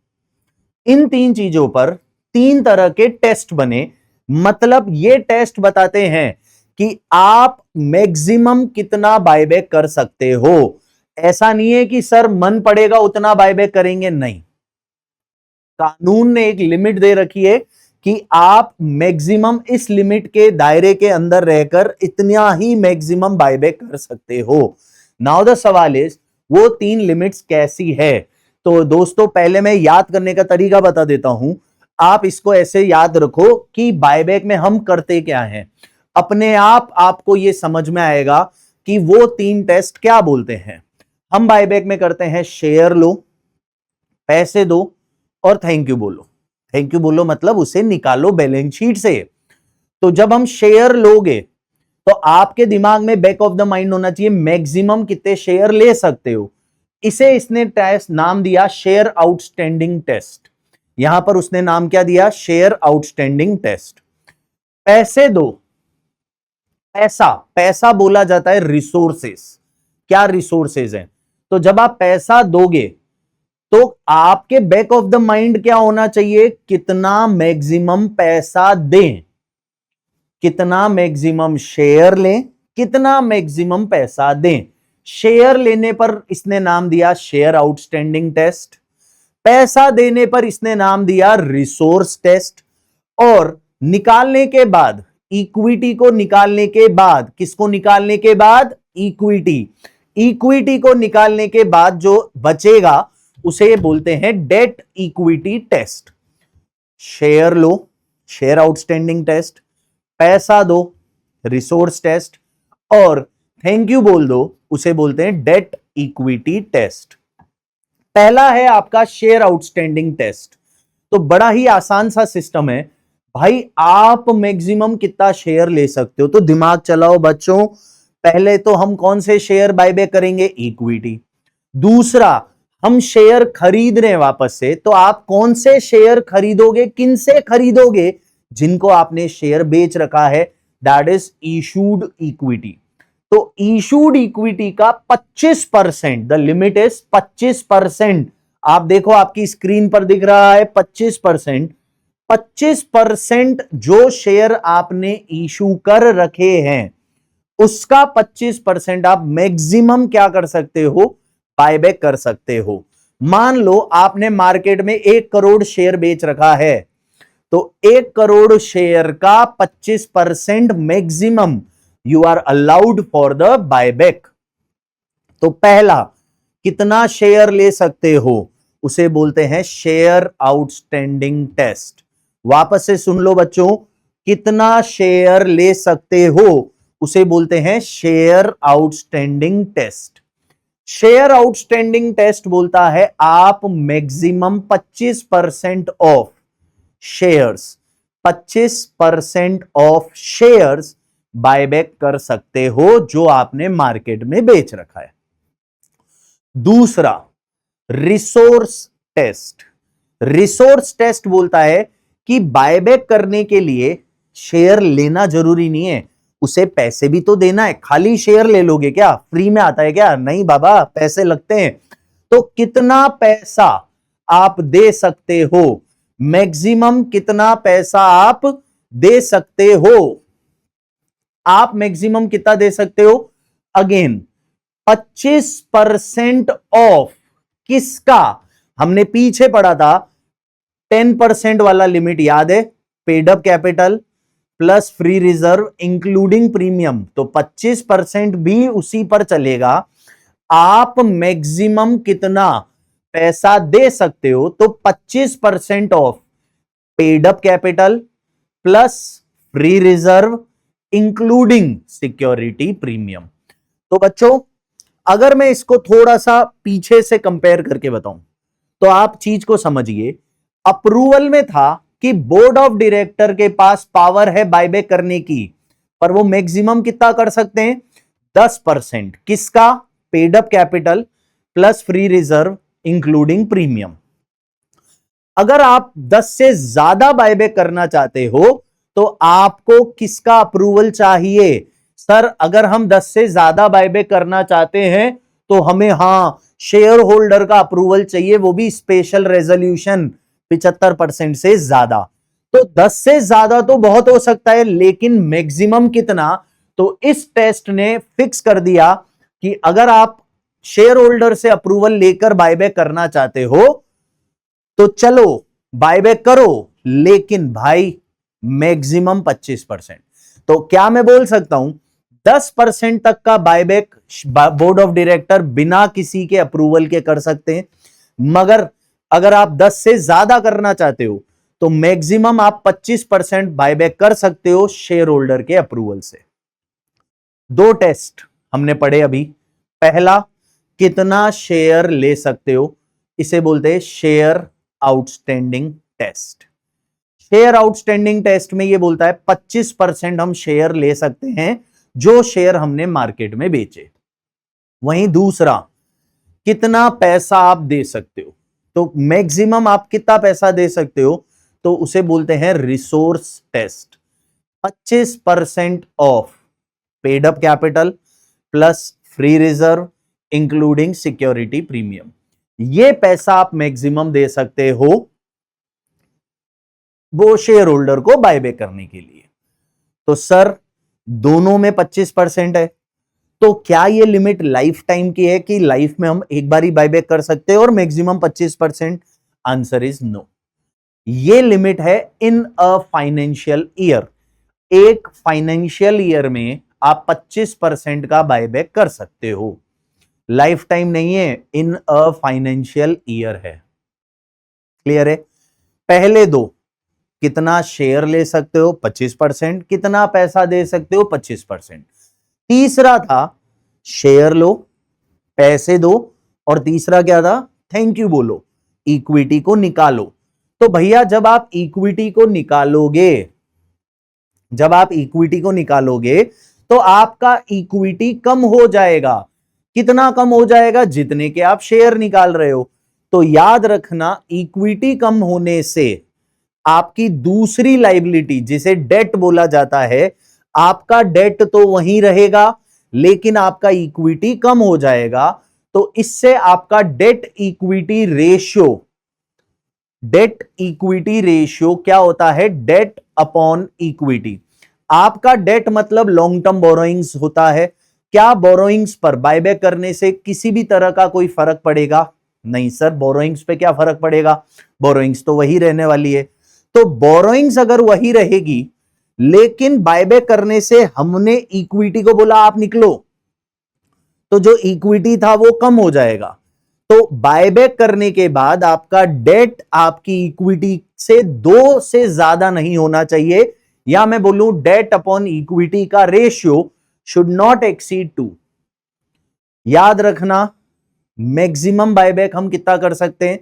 इन 3 चीजों पर 3 तरह के टेस्ट बने, मतलब ये टेस्ट बताते हैं कि आप मैक्सिमम कितना बायबैक कर सकते हो। ऐसा नहीं है कि सर मन पड़ेगा उतना बायबैक करेंगे, नहीं। कानून ने एक लिमिट दे रखी है कि आप मैक्सिमम इस लिमिट के दायरे के अंदर रहकर इतना ही मैक्सिमम बायबैक कर सकते हो। नाउ द सवाल इज वो 3 लिमिट्स कैसी है। तो दोस्तों पहले मैं याद करने का तरीका बता देता हूं। आप इसको ऐसे याद रखो कि बायबैक में हम करते क्या हैं। अपने आप आपको यह समझ में आएगा कि वो 3 टेस्ट क्या बोलते हैं। हम बायबैक में करते हैं शेयर लो, पैसे दो और थैंक यू बोलो। थैंक यू बोलो मतलब उसे निकालो बैलेंस शीट से। तो जब हम शेयर लोगे तो आपके दिमाग में बैक ऑफ द माइंड होना चाहिए मैक्सिमम कितने शेयर ले सकते हो। इसे इसने टेस्ट नाम दिया शेयर आउटस्टैंडिंग टेस्ट। यहां पर उसने नाम क्या दिया, शेयर आउटस्टैंडिंग टेस्ट। पैसे दो, पैसा, पैसा बोला जाता है रिसोर्सेस। क्या रिसोर्सेस हैं? तो जब आप पैसा दोगे तो आपके बैक ऑफ द माइंड क्या होना चाहिए, कितना मैक्सिमम पैसा दें, कितना मैक्सिमम शेयर लें, कितना मैक्सिमम पैसा दें। शेयर लेने पर इसने नाम दिया शेयर आउटस्टैंडिंग टेस्ट, पैसा देने पर इसने नाम दिया रिसोर्स टेस्ट, और निकालने के बाद, इक्विटी को निकालने के बाद, किसको निकालने के बाद, इक्विटी, इक्विटी को निकालने के बाद जो बचेगा उसे बोलते हैं डेट इक्विटी टेस्ट। शेयर लो, शेयर आउटस्टैंडिंग टेस्ट, पैसा दो, रिसोर्स टेस्ट, और थैंक यू बोल दो, उसे बोलते हैं डेट इक्विटी टेस्ट। पहला है आपका शेयर आउटस्टैंडिंग टेस्ट। तो बड़ा ही आसान सा सिस्टम है भाई, आप मैक्सिमम कितना शेयर ले सकते हो। तो दिमाग चलाओ बच्चों, पहले तो हम कौन से शेयर बायबैक करेंगे, इक्विटी। दूसरा, हम शेयर खरीद रहे हैं वापस से, तो आप कौन से शेयर खरीदोगे, किन से खरीदोगे, जिनको आपने शेयर बेच रखा है, दैट इज इशूड इक्विटी। तो इशूड इक्विटी का 25%, द लिमिट इज 25%। आप देखो आपकी स्क्रीन पर दिख रहा है 25%। 25% जो शेयर आपने इशू कर रखे हैं उसका 25% आप मैक्सिमम क्या कर सकते हो, बायबैक कर सकते हो। मान लो आपने मार्केट में 1 करोड़ शेयर बेच रखा है, तो 1 करोड़ शेयर का 25% maximum you are allowed for the buyback. तो पहला, कितना शेयर ले सकते हो, उसे बोलते हैं शेयर आउटस्टैंडिंग टेस्ट। वापस से सुन लो बच्चों, कितना शेयर ले सकते हो उसे बोलते हैं share outstanding test. Share outstanding test बोलता है आप maximum 25% of shares, 25% of shares buyback कर सकते हो जो आपने मार्केट में बेच रखा है। दूसरा, रिसोर्स टेस्ट। रिसोर्स टेस्ट बोलता है कि बायबैक करने के लिए शेयर लेना जरूरी नहीं है, उसे पैसे भी तो देना है। खाली शेयर ले लोगे क्या, फ्री में आता है क्या, नहीं बाबा, पैसे लगते हैं। तो कितना पैसा आप दे सकते हो, मैक्सिमम कितना पैसा आप दे सकते हो, आप मैक्सिमम कितना दे सकते हो, अगेन 25% ऑफ किसका, हमने पीछे पढ़ा था 10% वाला लिमिट याद है, paid up capital plus free reserve including premium, तो 25% भी उसी पर चलेगा। आप मैक्सिमम कितना पैसा दे सकते हो, तो 25% of paid up capital plus free reserve including security premium. तो बच्चों अगर मैं इसको थोड़ा सा पीछे से कंपेयर करके बताऊं तो आप चीज को समझिए। अप्रूवल में था कि बोर्ड ऑफ डायरेक्टर के पास पावर है बायबैक करने की, पर वो मैक्सिमम कितना कर सकते हैं, 10%। किसका, paid up capital plus free reserve including premium. अगर आप 10 से ज्यादा बायबैक करना चाहते हो तो आपको किसका अप्रूवल चाहिए, सर अगर हम 10 से ज्यादा बायबैक करना चाहते हैं तो हमें शेयर होल्डर का अप्रूवल चाहिए, वो भी स्पेशल रेजोल्यूशन 75% से ज्यादा। तो 10 से ज्यादा तो बहुत हो सकता है, लेकिन मैक्सिमम कितना? तो इस टेस्ट ने फिक्स कर दिया कि अगर आप शेयर होल्डर से अप्रूवल लेकर बायबैक करना चाहते हो तो चलो बायबैक करो, लेकिन भाई मैक्सिमम 25%। तो क्या मैं बोल सकता हूं 10% तक का बायबैक बोर्ड ऑफ डायरेक्टर बिना किसी के अप्रूवल के कर सकते हैं, मगर अगर आप 10 से ज्यादा करना चाहते हो तो मैक्सिमम आप 25% बायबैक कर सकते हो शेयर होल्डर के अप्रूवल से। दो टेस्ट हमने पढ़े अभी। पहला, कितना शेयर ले सकते हो, इसे बोलते हैं share outstanding test. Share outstanding test में यह बोलता है 25% हम शेयर ले सकते हैं जो शेयर हमने मार्केट में बेचे। वहीं दूसरा, कितना पैसा आप दे सकते हो, तो मैक्सिमम आप कितना पैसा दे सकते हो, तो उसे बोलते हैं resource test. 25% of paid up capital plus free reserve including security premium, ये पैसा आप मैक्सिमम दे सकते हो वो शेयर होल्डर को बायबैक करने के लिए। तो सर दोनों में 25% है, तो क्या ये लिमिट लाइफ टाइम की है कि लाइफ में हम एक बार ही बायबैक कर सकते हैं और मैक्सिमम 25%? Answer is no. ये लिमिट है इन अ फाइनेंशियल ईयर। एक फाइनेंशियल ईयर में आप 25% का बायबैक कर सकते हो, लाइफ टाइम नहीं है, इन अ फाइनेंशियल ईयर है। क्लियर है? पहले दो, कितना शेयर ले सकते हो 25%, कितना पैसा दे सकते हो 25%। तीसरा था शेयर लो, पैसे दो, और तीसरा क्या था? थैंक यू बोलो, इक्विटी को निकालो। तो भैया जब आप इक्विटी को निकालोगे, तो आपका इक्विटी कम हो जाएगा। कितना कम हो जाएगा? जितने के आप शेयर निकाल रहे हो। तो याद रखना, इक्विटी कम होने से आपकी दूसरी लायबिलिटी, जिसे डेट बोला जाता है, आपका डेट तो वहीं रहेगा लेकिन आपका इक्विटी कम हो जाएगा। तो इससे आपका डेट इक्विटी रेशियो क्या होता है? Debt upon equity. आपका डेट मतलब लॉन्ग टर्म बोरोइंग्स होता है। क्या बोरोइंग्स पर बायबैक करने से किसी भी तरह का कोई फर्क पड़ेगा? नहीं सर, बोरोइंग्स पे क्या फर्क पड़ेगा? बोरोइंग्स तो वही रहने वाली है। तो बोरोइंग्स अगर वही रहेगी, लेकिन बायबैक करने से हमने इक्विटी को बोला आप निकलो, तो जो इक्विटी था वो कम हो जाएगा। तो बायबैक करने के बाद आपका डेट आपकी इक्विटी से 2 से ज्यादा नहीं होना चाहिए, या मैं बोलूं डेट अपॉन इक्विटी का रेशियो शुड नॉट एक्सीड 2। याद रखना, मैक्सिमम बायबैक हम कितना कर सकते हैं?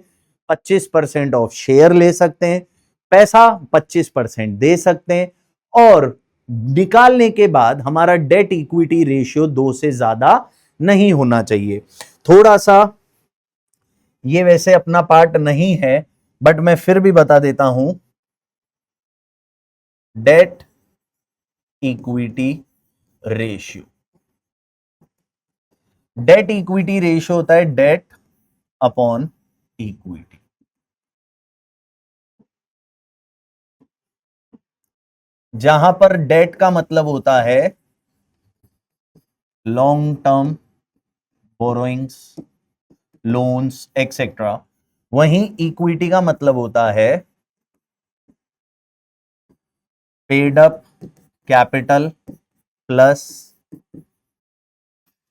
25% ऑफ शेयर ले सकते हैं, पैसा 25% दे सकते हैं, और निकालने के बाद हमारा डेट इक्विटी रेशियो 2 से ज्यादा नहीं होना चाहिए। थोड़ा सा ये वैसे अपना पार्ट नहीं है, बट मैं फिर भी बता देता हूं। Debt equity ratio, debt equity ratio होता है डेट अपॉन इक्विटी। जहां पर डेट का मतलब होता है long term borrowings, loans etcetera, वहीं इक्विटी का मतलब होता है paid up capital plus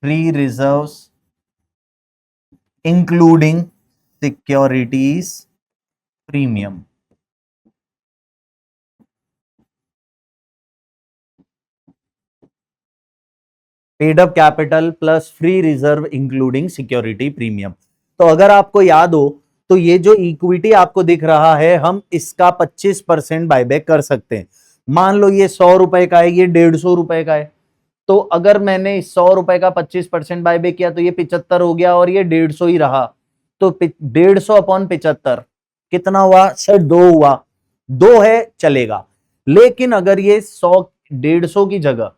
free reserves including securities premium. Paid up capital plus free reserve including security premium. तो अगर आपको याद हो, तो ये जो इक्विटी आपको दिख रहा है, हम इसका 25% बायबैक कर सकते हैं। मान लो ये 100 रुपए का है, ये 150 रुपए का है, तो अगर मैंने 100 रुपए का 25% बायबैक किया तो ये 75 हो गया और ये 150 ही रहा। तो 150 अपॉन 75 कितना हुआ सर? 2 हुआ। 2 है चलेगा, लेकिन अगर ये 150 की जगह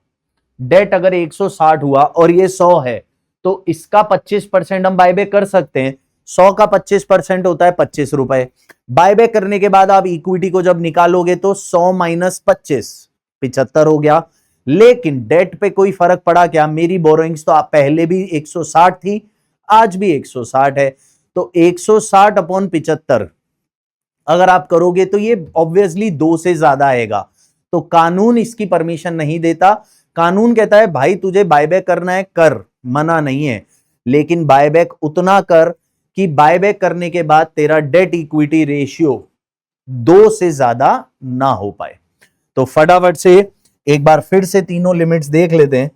डेट अगर 160 हुआ और ये 100 है, तो इसका 25% हम बायबैक कर सकते हैं, 100 का 25% होता है 25 रुपए। बायबैक करने के बाद आप इक्विटी को जब निकालोगे तो 100 माइनस 25 75 हो गया। लेकिन डेट पे कोई फर्क पड़ा क्या? मेरी बोरोइंग्स तो आप पहले भी 160 थी, आज भी 160 है, तो 160 अपॉन 75 अगर आप करोगे तो ये ऑब्वियसली 2 से ज्यादा आएगा। तो कानून इसकी परमिशन नहीं देता। कानून कहता है भाई तुझे बायबैक करना है कर, मना नहीं है, लेकिन बायबैक उतना कर कि बायबैक करने के बाद तेरा डेट इक्विटी रेशियो 2 से ज्यादा ना हो पाए। तो फटाफट से एक बार फिर से तीनों लिमिट्स देख लेते हैं।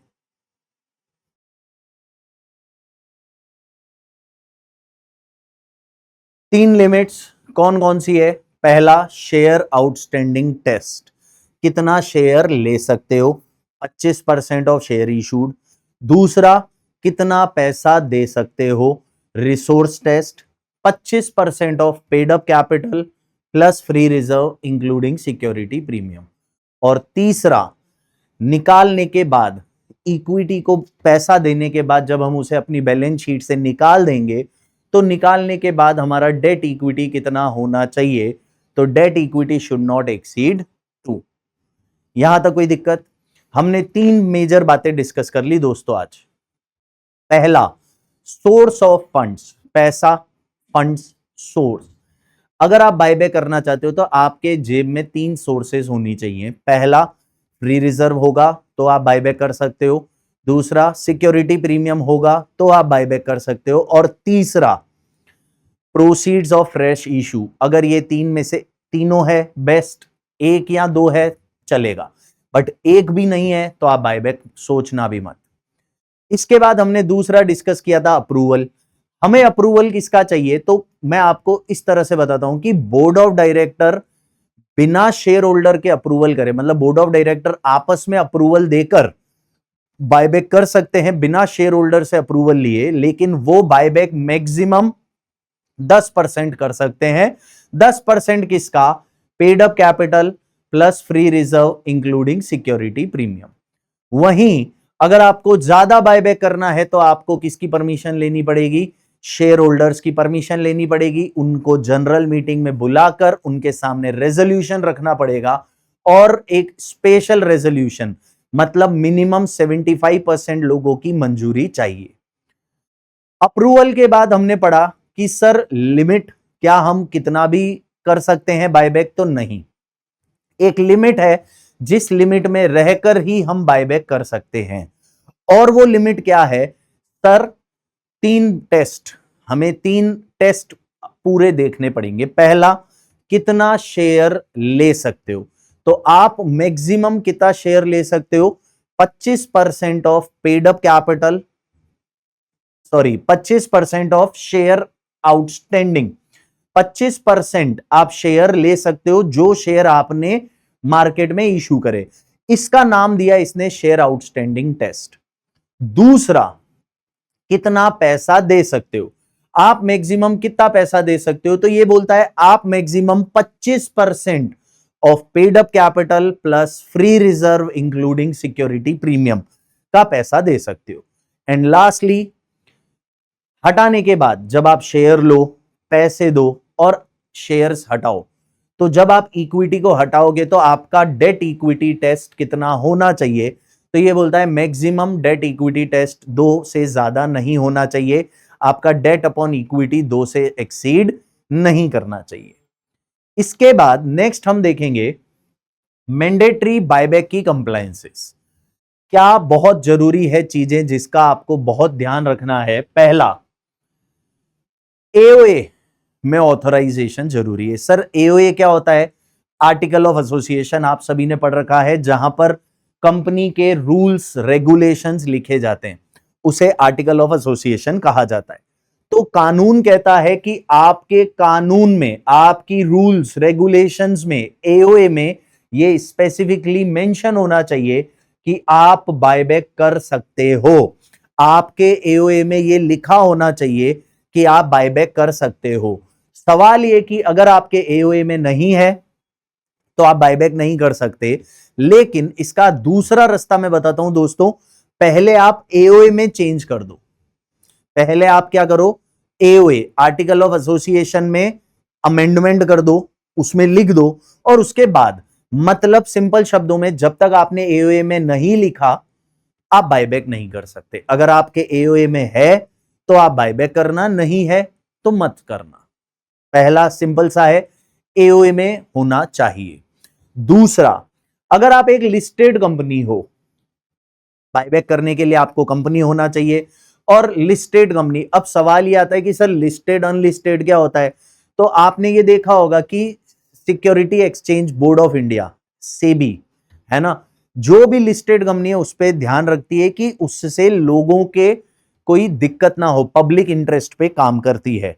तीन लिमिट्स कौन कौन सी है? पहला, शेयर आउटस्टैंडिंग टेस्ट, कितना शेयर ले सकते हो, 25% ऑफ शेयर इशूड। दूसरा, कितना पैसा दे सकते हो, resource test, 25% of paid up capital plus free reserve including security premium. और तीसरा, निकालने के बाद इक्विटी को पैसा देने के बाद जब हम उसे अपनी बैलेंस शीट से निकाल देंगे तो निकालने के बाद हमारा डेट इक्विटी कितना होना चाहिए? तो debt equity should not exceed 2। यहां तक कोई दिक्कत? हमने 3 मेजर बातें डिस्कस कर ली दोस्तों आज। पहला, सोर्स ऑफ फंड्स, पैसा, फंड्स, सोर्स। अगर आप बायबैक करना चाहते हो तो आपके जेब में 3 सोर्सेस होनी चाहिए। पहला, फ्री रिजर्व होगा तो आप बायबैक कर सकते हो। दूसरा, सिक्योरिटी प्रीमियम होगा तो आप बायबैक कर सकते हो। और तीसरा, प्रोसीड्स ऑफ फ्रेश इशू। अगर ये 3 में से तीनों है बेस्ट, 1 या 2 है चलेगा, बट 1 भी नहीं है तो आप बायबैक सोचना भी मत। इसके बाद हमने दूसरा डिस्कस किया था अप्रूवल। हमें अप्रूवल किसका चाहिए? तो मैं आपको इस तरह से बताता हूं कि बोर्ड ऑफ डायरेक्टर बिना शेयर होल्डर के अप्रूवल करे, मतलब बोर्ड ऑफ डायरेक्टर आपस में अप्रूवल देकर बायबैक कर सकते हैं बिना शेयर होल्डर से अप्रूवल लिए, लेकिन वो बायबैक मैक्सिमम 10% कर सकते हैं। 10% किसका? Paid up capital plus free reserve including security premium. वहीं अगर आपको ज्यादा बायबैक करना है तो आपको किसकी परमिशन लेनी पड़ेगी? शेयर होल्डर्स की परमिशन लेनी पड़ेगी। उनको जनरल मीटिंग में बुलाकर उनके सामने रेजोल्यूशन रखना पड़ेगा, और एक स्पेशल रेजोल्यूशन, मतलब मिनिमम 75% लोगों की मंजूरी चाहिए। अप्रूवल के बाद हमने पढ़ा कि सर लिमिट, क्या हम कितना भी कर सकते हैं बायबैक? तो नहीं, एक लिमिट है जिस लिमिट में रहकर ही हम बायबैक कर सकते हैं। और वो लिमिट क्या है? सर 3 टेस्ट, हमें 3 टेस्ट पूरे देखने पड़ेंगे। पहला, कितना शेयर ले सकते हो? तो आप मैक्सिमम कितना शेयर ले सकते हो? 25% of paid up capital, sorry 25% of share outstanding. 25% आप शेयर ले सकते हो जो शेयर आपने मार्केट में इशू करे। इसका नाम दिया इसने शेयर आउटस्टैंडिंग टेस्ट। दूसरा, कितना पैसा दे सकते हो? आप मैक्सिमम कितना पैसा दे सकते हो? तो ये बोलता है आप maximum 25% of paid up capital plus free reserve including security premium का पैसा दे सकते हो। एंड लास्टली, हटाने के बाद जब आप शेयर लो, पैसे दो और शेयर्स हटाओ, तो जब आप इक्विटी को हटाओगे तो आपका डेट इक्विटी टेस्ट कितना होना चाहिए? तो ये बोलता है मैक्सिमम डेट इक्विटी टेस्ट 2 से ज्यादा नहीं होना चाहिए। आपका डेट अपॉन इक्विटी 2 से एक्सीड नहीं करना चाहिए। इसके बाद नेक्स्ट हम देखेंगे मैंडेटरी बायबैक की कंप्लायंसेस। क्या बहुत जरूरी है चीजें जिसका आपको बहुत ध्यान रखना है। पहला, एओए में ऑथराइजेशन जरूरी है। सर एओए क्या होता है? आर्टिकल ऑफ एसोसिएशन आप सभी ने पढ़ रखा है, जहां पर कंपनी के रूल्स रेगुलेशंस लिखे जाते हैं, उसे आर्टिकल ऑफ एसोसिएशन कहा जाता है। तो कानून कहता है कि आपके कानून में, आपकी रूल्स रेगुलेशंस में, एओए में ये स्पेसिफिकली मेंशन होना चाहिए कि आप बायबैक कर सकते हो। आपके एओए में ये लिखा होना चाहिए कि आप बायबैक कर सकते हो। सवाल ये कि अगर आपके एओए में नहीं है तो आप बायबैक नहीं कर सकते। लेकिन इसका दूसरा रास्ता मैं बताता हूं दोस्तों, पहले आप एओए में चेंज कर दो। पहले आप क्या करो? एओए आर्टिकल ऑफ एसोसिएशन में अमेंडमेंट कर दो, उसमें लिख दो, और उसके बाद मतलब सिंपल शब्दों में जब तक आपने एओए में नहीं लिखा आप बायबैक नहीं कर सकते। अगर आपके एओए में है तो आप बायबैक करना, नहीं है तो मत करना। पहला सिंपल सा है, एओए में होना चाहिए। दूसरा, अगर आप एक लिस्टेड कंपनी हो, बायबैक करने के लिए आपको कंपनी होना चाहिए और लिस्टेड कंपनी। अब सवाल ये आता है कि सर लिस्टेड अनलिस्टेड क्या होता है? तो आपने ये देखा होगा कि security exchange board of India, SEBI, है ना, जो भी लिस्टेड कंपनी है उस पर ध्यान रखती है कि उससे लोगों के कोई दिक्कत ना हो, पब्लिक इंटरेस्ट पे काम करती है।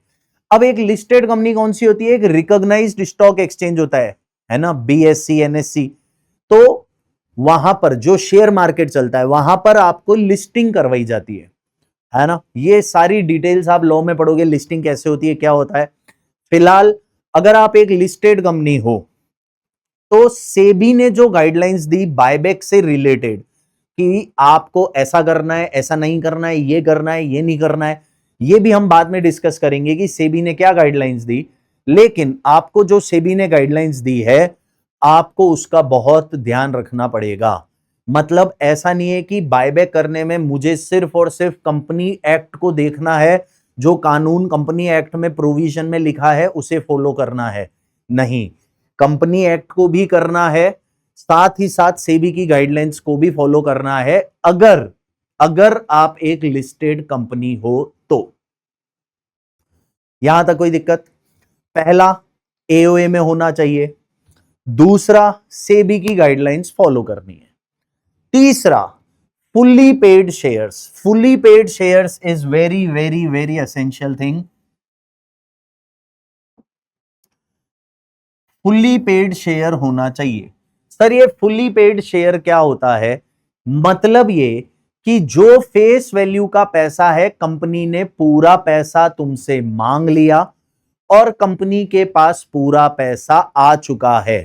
अब एक लिस्टेड कंपनी कौन सी होती है? एक रिकॉग्नाइज्ड स्टॉक एक्सचेंज होता है ना, बीएससी, एनएससी। तो वहां पर जो शेयर मार्केट चलता है वहां पर आपको लिस्टिंग करवाई जाती है ना। ये सारी डिटेल्स आप लॉ में पढ़ोगे, लिस्टिंग कैसे होती है, क्या होता है। फिलहाल अगर आप एक लिस्टेड कंपनी हो तो सेबी ने जो गाइडलाइंस दी बायबैक से रिलेटेड कि आपको ऐसा करना है, ऐसा नहीं करना है, ये करना है, ये नहीं करना है, ये भी हम बाद में डिस्कस करेंगे कि सेबी ने क्या गाइडलाइंस दी। लेकिन आपको जो सेबी ने गाइडलाइंस दी है आपको उसका बहुत ध्यान रखना पड़ेगा। मतलब ऐसा नहीं है कि बायबैक करने में मुझे सिर्फ और सिर्फ कंपनी एक्ट को देखना है, जो कानून कंपनी एक्ट में प्रोविजन में लिखा है उसे फॉलो करना है। नहीं, कंपनी एक्ट को भी करना है, साथ ही साथ सेबी की गाइडलाइंस को भी फॉलो करना है, अगर आप एक लिस्टेड कंपनी हो तो। यहां तक कोई दिक्कत? पहला, एओए में होना चाहिए। दूसरा, सेबी की गाइडलाइंस फॉलो करनी है। तीसरा, fully paid shares. Fully paid shares is very very very essential thing. Fully paid share होना चाहिए। सर ये फुल्ली पेड शेयर क्या होता है? मतलब ये कि जो फेस वैल्यू का पैसा है कंपनी ने पूरा पैसा तुमसे मांग लिया और कंपनी के पास पूरा पैसा आ चुका है।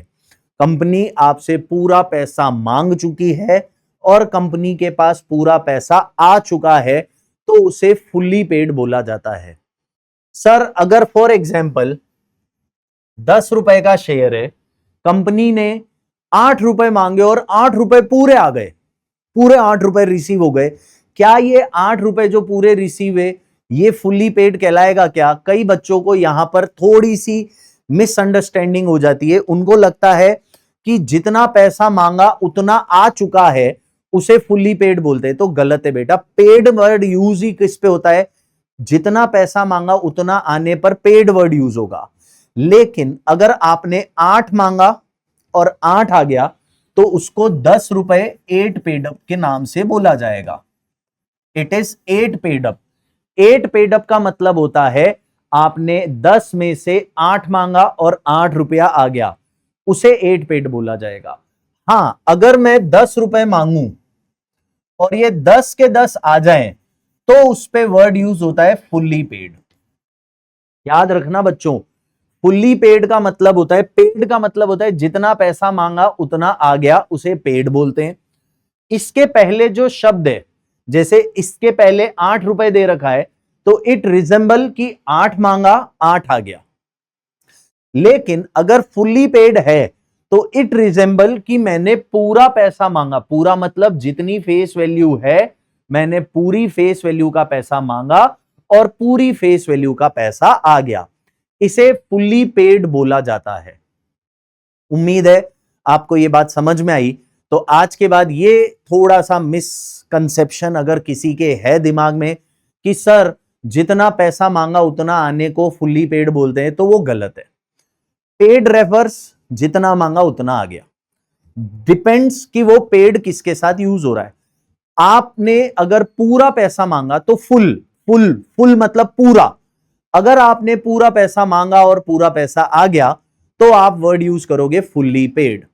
कंपनी आपसे पूरा पैसा मांग चुकी है और कंपनी के पास पूरा पैसा आ चुका है तो उसे फुल्ली पेड बोला जाता है। सर अगर फॉर एग्जाम्पल 10 रुपए का शेयर है, कंपनी ने 8 रुपए मांगे और 8 रुपए पूरे आ गए, पूरे 8 रुपए रिसीव हो गए, क्या ये 8 रुपए जो पूरे रिसीव है ये फुल्ली पेड कहलाएगा क्या? कई बच्चों को यहां पर थोड़ी सी मिसअंडरस्टैंडिंग हो जाती है, उनको लगता है कि जितना पैसा मांगा उतना आ चुका है उसे फुल्ली पेड बोलते हैं। तो गलत है बेटा, पेड वर्ड यूज ही किस पे होता है? जितना पैसा मांगा उतना आने पर पेड वर्ड यूज होगा। लेकिन अगर आपने 8 मांगा और 8 आ गया तो उसको 10 रुपए 8 पेड अप के नाम से बोला जाएगा। It is 8 paid up. 8 paid up का मतलब होता है आपने 10 में से 8 मांगा और 8 रुपया आ गया, उसे 8 पेड बोला जाएगा। हां, अगर मैं 10 रुपए मांगू और ये 10 के 10 आ जाएं तो उस पे वर्ड यूज होता है फुल्ली पेड। याद रखना बच्चों, फुल्ली पेड का मतलब होता है, पेड का मतलब होता है जितना पैसा मांगा उतना आ गया, उसे पेड बोलते हैं। इसके पहले जो शब्द है, जैसे इसके पहले 8 रुपए दे रखा है तो इट रिजेंबल कि 8 मांगा 8 आ गया। लेकिन अगर फुल्ली पेड है तो इट रिजेंबल कि मैंने पूरा पैसा मांगा, पूरा मतलब जितनी फेस वैल्यू है मैंने पूरी फेस वैल्यू का पैसा मांगा और पूरी फेस वैल्यू का पैसा आ गया, इसे फुल्ली पेड बोला जाता है। उम्मीद है आपको यह बात समझ में आई। तो आज के बाद ये थोड़ा सा मिसकंसेप्शन अगर किसी के है दिमाग में कि सर जितना पैसा मांगा उतना आने को फुल्ली पेड बोलते हैं, तो वो गलत है। पेड रेफर्स जितना मांगा उतना आ गया, डिपेंड्स कि वो पेड किसके साथ यूज हो रहा है। आपने अगर पूरा पैसा मांगा तो फुल फुल फुल मतलब पूरा, अगर आपने पूरा पैसा मांगा और पूरा पैसा आ गया तो आप वर्ड यूज करोगे फुल्ली पेड।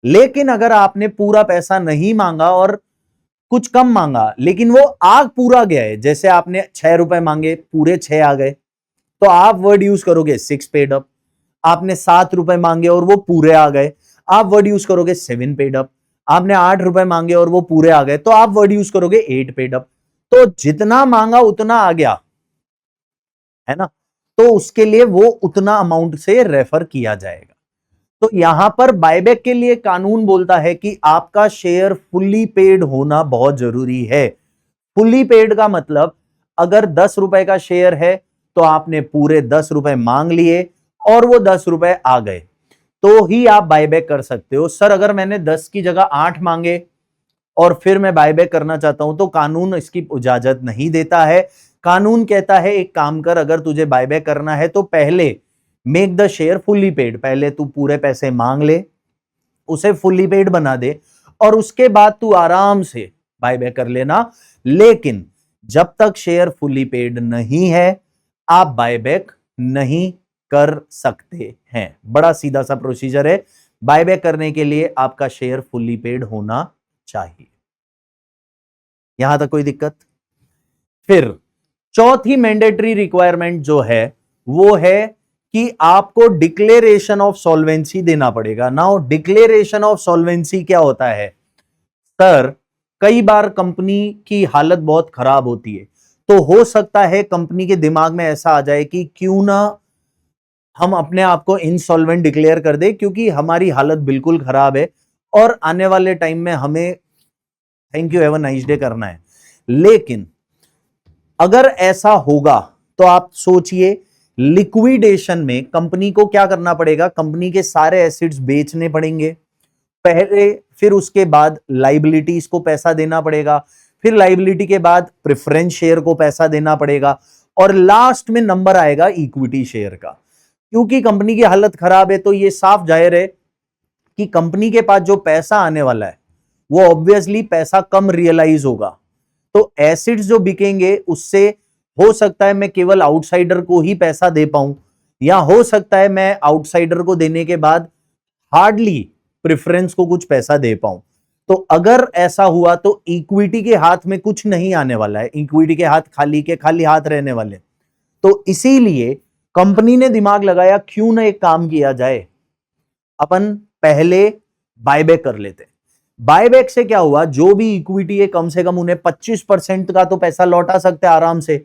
लेकिन अगर आपने पूरा पैसा नहीं मांगा और कुछ कम मांगा लेकिन वो आग पूरा गया है, जैसे आपने 6 रुपए मांगे पूरे 6 आ गए, तो आप वर्ड यूज करोगे 6 पेड अप। आपने 7 रुपए मांगे और वो पूरे आ गए, आप वर्ड यूज करोगे 7 पेड अप। आपने 8 रुपए मांगे और वो पूरे आ गए तो आप वर्ड यूज करोगे 8 पेड अप। तो जितना मांगा उतना आ गया, है ना, तो उसके लिए वो उतना अमाउंट से रेफर किया जाएगा। तो यहां पर बायबैक के लिए कानून बोलता है कि आपका शेयर फुल्ली पेड होना बहुत जरूरी है। फुल्ली पेड का मतलब अगर 10 रुपए का शेयर है तो आपने पूरे 10 रुपए मांग लिए और वो 10 रुपए आ गए तो ही आप बायबैक कर सकते हो। सर अगर मैंने 10 की जगह 8 मांगे और फिर मैं बायबैक करना चाहता हूं तो कानून इसकी इजाजत नहीं देता है। कानून कहता है एक काम कर, अगर तुझे बायबैक करना है तो पहले make the share fully paid, पहले तू पूरे पैसे मांग ले, उसे फुल्ली पेड बना दे और उसके बाद तू आराम से बायबैक कर लेना। लेकिन जब तक शेयर फुल्ली पेड नहीं है आप बायबैक नहीं कर सकते हैं। बड़ा सीधा सा प्रोसीजर है, बायबैक करने के लिए आपका शेयर फुल्ली पेड होना चाहिए। यहां तक कोई दिक्कत? फिर चौथी मैंडेटरी रिक्वायरमेंट जो है वो है कि आपको डिक्लेरेशन ऑफ सॉल्वेंसी देना पड़ेगा। नाउ डिक्लेरेशन ऑफ सॉल्वेंसी क्या होता है? सर कई बार कंपनी की हालत बहुत खराब होती है तो हो सकता है कंपनी के दिमाग में ऐसा आ जाए कि क्यों ना हम अपने आप को इनसॉल्वेंट डिक्लेयर कर दे, क्योंकि हमारी हालत बिल्कुल खराब है और आने वाले टाइम में हमें thank you have a nice day करना है। लेकिन अगर ऐसा होगा तो आप सोचिए लिक्विडेशन में कंपनी को क्या करना पड़ेगा? कंपनी के सारे एसेट्स बेचने पड़ेंगे पहले, फिर उसके बाद लाइबिलिटीज को पैसा देना पड़ेगा, फिर लाइबिलिटी के बाद प्रेफरेंस शेयर को पैसा देना पड़ेगा और लास्ट में नंबर आएगा इक्विटी शेयर का। क्योंकि कंपनी की हालत खराब है तो ये साफ जाहिर है कि कंपनी के पास जो पैसा आने वाला है वो ऑब्वियसली पैसा कम रियलाइज होगा। तो एसिड्स जो बिकेंगे उससे हो सकता है मैं केवल आउटसाइडर को ही पैसा दे पाऊं, या हो सकता है मैं आउटसाइडर को देने के बाद हार्डली प्रेफरेंस को कुछ पैसा दे पाऊं। तो अगर ऐसा हुआ तो इक्विटी के हाथ में कुछ नहीं आने वाला है, इक्विटी के हाथ खाली के खाली हाथ रहने वाले। तो इसीलिए कंपनी ने दिमाग लगाया क्यों ना एक काम किया जाए, अपन पहले बायबैक कर लेते। बायबैक से क्या हुआ, जो भी इक्विटी है कम से कम उन्हें 25% का तो पैसा लौटा सकते हैं आराम से,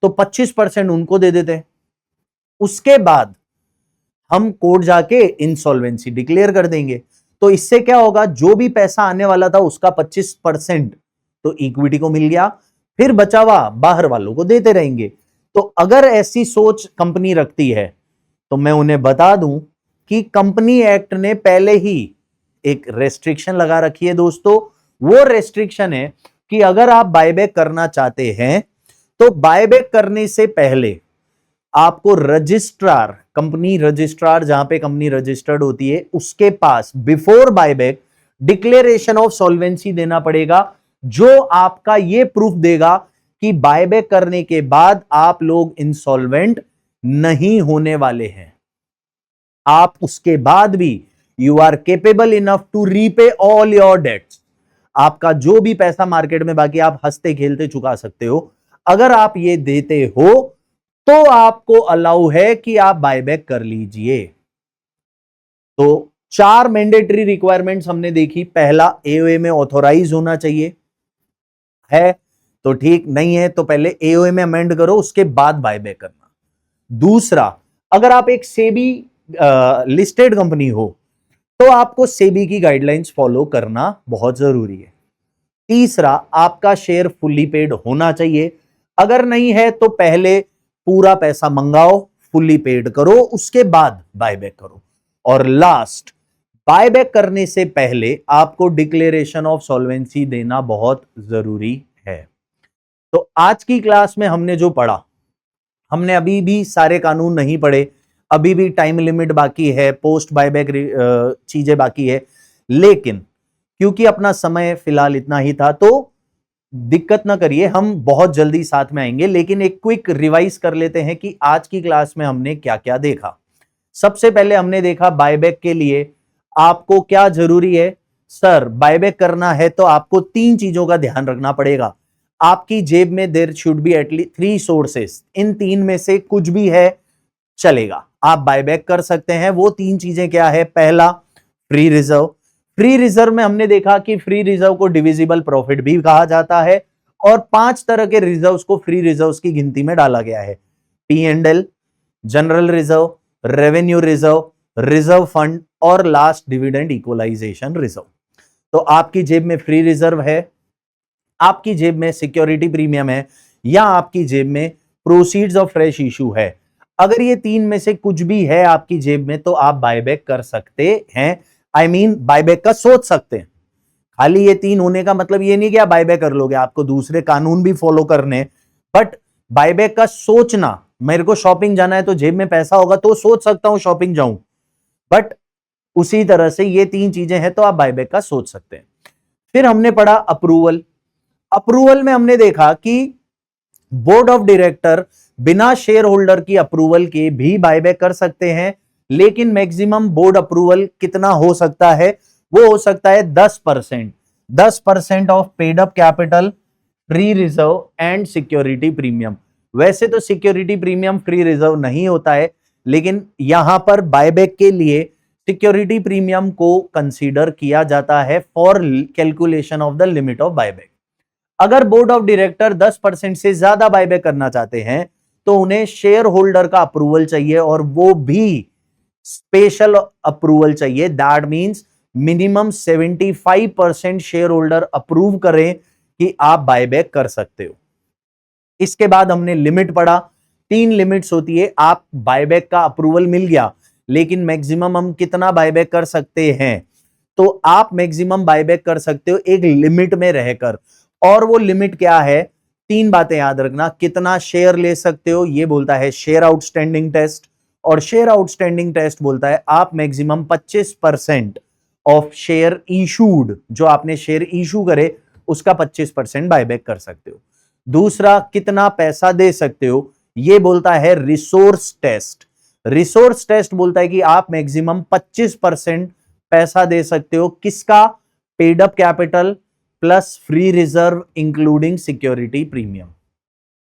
तो 25% उनको दे देते। उसके बाद हम कोर्ट जाके इंसॉल्वेंसी डिक्लेयर कर देंगे। तो इससे क्या होगा, जो भी पैसा आने वाला था उसका 25% तो इक्विटी को मिल गया, फिर बचा हुआ बाहर वालों को देते रहेंगे। तो अगर ऐसी सोच कंपनी रखती है तो मैं उन्हें बता दूं कि कंपनी एक्ट ने पहले ही एक रेस्ट्रिक्शन लगा रखी है दोस्तों। वो रेस्ट्रिक्शन है कि अगर आप बायबैक करना चाहते हैं तो बायबैक करने से पहले आपको रजिस्ट्रार, कंपनी रजिस्ट्रार जहां पे कंपनी रजिस्टर्ड होती है उसके पास before buyback declaration of solvency देना पड़ेगा, जो आपका यह प्रूफ देगा कि बायबैक करने के बाद आप लोग इंसॉल्वेंट नहीं होने वाले हैं। आप उसके बाद भी you are capable enough to repay all your debts. आपका जो भी पैसा मार्केट में बाकी आप हंसते खेलते चुका सकते हो। अगर आप ये देते हो तो आपको अलाउ है कि आप बायबैक कर लीजिए। तो 4 मैंडेटरी रिक्वायरमेंट्स हमने देखी। पहला, एओए में ऑथोराइज होना चाहिए, है तो ठीक, नहीं है तो पहले एओए में अमेंड करो उसके बाद बायबैक करना। दूसरा, अगर आप एक सेबी लिस्टेड कंपनी हो तो आपको सेबी की गाइडलाइंस फॉलो करना बहुत जरूरी है। तीसरा, आपका शेयर फुल्ली पेड होना चाहिए, अगर नहीं है तो पहले पूरा पैसा मंगाओ, फुल्ली पेड करो, उसके बाद बायबैक करो। और लास्ट, बायबैक करने से पहले आपको डिक्लेरेशन ऑफ सॉल्वेंसी देना बहुत जरूरी है। तो आज की क्लास में हमने जो पढ़ा, हमने अभी भी सारे कानून नहीं पढ़े, अभी भी टाइम लिमिट बाकी है, पोस्ट बायबैक चीजें बाकी है, लेकिन क्योंकि अपना समय फिलहाल इतना ही था तो दिक्कत ना करिए, हम बहुत जल्दी साथ में आएंगे। लेकिन एक क्विक रिवाइज कर लेते हैं कि आज की क्लास में हमने क्या क्या देखा। सबसे पहले हमने देखा बायबैक के लिए आपको क्या जरूरी है। सर बायबैक करना है तो आपको 3 चीजों का ध्यान रखना पड़ेगा। आपकी जेब में there should be at least 3 sources, इन 3 में से कुछ भी है चलेगा, आप बायबैक कर सकते हैं। वो 3 चीजें क्या है? पहला, फ्री रिजर्व। फ्री रिजर्व में हमने देखा कि फ्री रिजर्व को डिविजिबल प्रॉफिट भी कहा जाता है और 5 तरह के रिजर्व्स को फ्री रिजर्व्स की गिनती में डाला गया है। P&L, general reserve, revenue reserve, reserve fund और लास्ट डिविडेंड इक्वलाइजेशन रिजर्व। तो आपकी जेब में फ्री रिजर्व है, आपकी जेब में सिक्योरिटी प्रीमियम है, या आपकी जेब में प्रोसीड्स ऑफ फ्रेश इशू है। अगर ये तीन में से कुछ भी है आपकी जेब में तो आप बायबैक कर सकते हैं। आई मीन बायबैक का सोच सकते हैं। खाली ये तीन होने का मतलब ये नहीं कि आप बायबैक कर लोगे, आपको दूसरे कानून भी फॉलो करने। बट बायबैक का सोचना, मेरे को शॉपिंग जाना है तो जेब में पैसा होगा तो सोच सकता हूं शॉपिंग जाऊं, बट उसी तरह से ये तीन चीजें हैं तो आप बायबैक का सोच सकते हैं। फिर हमने पढ़ा अप्रूवल। अप्रूवल में हमने देखा कि बोर्ड ऑफ डायरेक्टर बिना शेयर होल्डर की अप्रूवल के भी बायबैक कर सकते हैं, लेकिन मैक्सिमम बोर्ड अप्रूवल कितना हो सकता है? वो हो सकता है 10%। 10% of paid up capital, free reserve and security premium. वैसे तो सिक्योरिटी प्रीमियम फ्री रिजर्व नहीं होता है, लेकिन यहां पर बायबैक के लिए सिक्योरिटी प्रीमियम को कंसीडर किया जाता है for calculation of the limit of buyback. अगर बोर्ड ऑफ डायरेक्टर 10% से ज्यादा बायबैक करना चाहते हैं तो उन्हें शेयर होल्डर का अप्रूवल चाहिए, और वो भी स्पेशल अप्रूवल चाहिए। That means minimum 75% share holder approve करें कि आप बायबैक कर सकते हो। इसके बाद हमने लिमिट पढ़ा। 3 लिमिट्स होती है। आप बायबैक का अप्रूवल मिल गया, लेकिन मैक्सिमम हम कितना बायबैक कर सकते हैं? तो आप मैक्सिमम बायबैक कर सकते हो एक लिमिट में रहकर, और वो लिमिट क्या है? 3 बातें याद रखना। कितना शेयर ले सकते हो, ये बोलता है शेयर आउटस्टैंडिंग टेस्ट, और शेयर आउटस्टैंडिंग टेस्ट बोलता है आप मैक्सिमम 25% ऑफ शेयर इशूड, जो आपने शेयर इशू करे उसका 25% बायबैक कर सकते हो। दूसरा, कितना पैसा दे सकते हो, ये बोलता है रिसोर्स टेस्ट। रिसोर्स टेस्ट बोलता है कि आप मैक्सिमम 25% पैसा दे सकते हो। किसका? Paid up capital plus free reserve including security premium.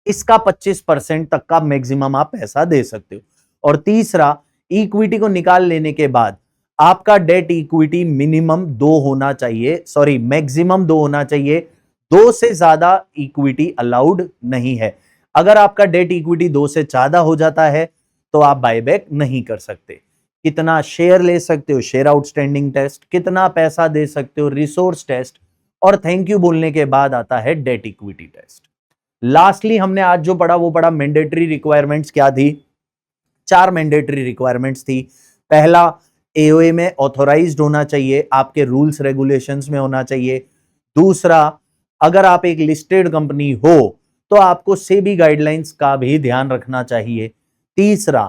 इसका 25% तक का मैक्सिमम आप पैसा दे सकते हो। और तीसरा, इक्विटी को निकाल लेने के बाद आपका डेट इक्विटी मिनिमम 2 होना चाहिए, सॉरी मैक्सिमम 2 होना चाहिए। 2 से ज्यादा इक्विटी अलाउड नहीं है। अगर आपका डेट इक्विटी 2 से ज्यादा हो जाता है तो आप बायबैक नहीं कर सकते। कितना शेयर ले सकते हो, शेयर आउटस्टैंडिंग टेस्ट। कितना पैसा दे सकते हो, रिसोर्स टेस्ट। और थैंक यू बोलने के बाद आता है डेट इक्विटी टेस्ट। लास्टली हमने आज जो पढ़ा वो पढ़ा मैंडेटरी रिक्वायरमेंट्स क्या थी। 4 मैंडेटरी रिक्वायरमेंट्स थी। पहला, एओए में ऑथोराइज्ड होना चाहिए, आपके रूल्स रेगुलेशंस में होना चाहिए। दूसरा, अगर आप एक लिस्टेड कंपनी हो तो आपको सेबी गाइडलाइंस का भी ध्यान रखना चाहिए। तीसरा,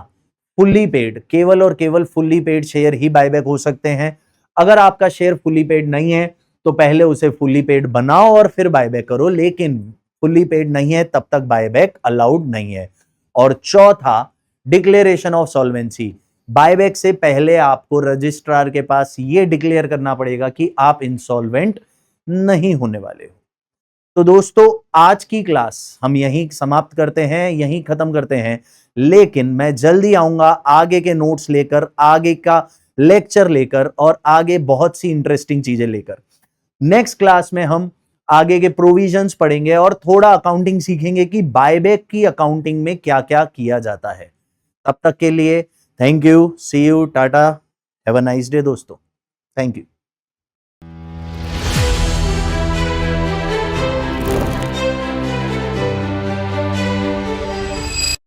फुल्ली पेड, केवल और केवल फुल्ली पेड शेयर ही बायबैक हो सकते हैं। अगर आपका शेयर फुल्ली पेड नहीं है तो पहले उसे फुल्ली पेड बनाओ और फिर बायबैक करो, लेकिन फुल्ली पेड नहीं है तब तक बायबैक अलाउड नहीं है। और चौथा, डिक्लेरेशन ऑफ सॉल्वेंसी। बायबैक से पहले आपको रजिस्ट्रार के पास यह डिक्लेयर करना पड़ेगा कि आप इंसॉल्वेंट नहीं होने वाले हो। तो दोस्तों, आज की क्लास हम यहीं समाप्त करते हैं, यहीं खत्म करते हैं, लेकिन मैं जल्दी आऊंगा आगे के नोट्स लेकर, आगे का लेक्चर लेकर, और आगे बहुत सी इंटरेस्टिंग चीजें लेकर। नेक्स्ट क्लास में हम आगे के प्रोविजंस पढ़ेंगे और थोड़ा अकाउंटिंग सीखेंगे कि बायबैक की अकाउंटिंग में क्या क्या किया जाता है। तब तक के लिए thank you, see you, tata, have a nice day दोस्तों। Thank you.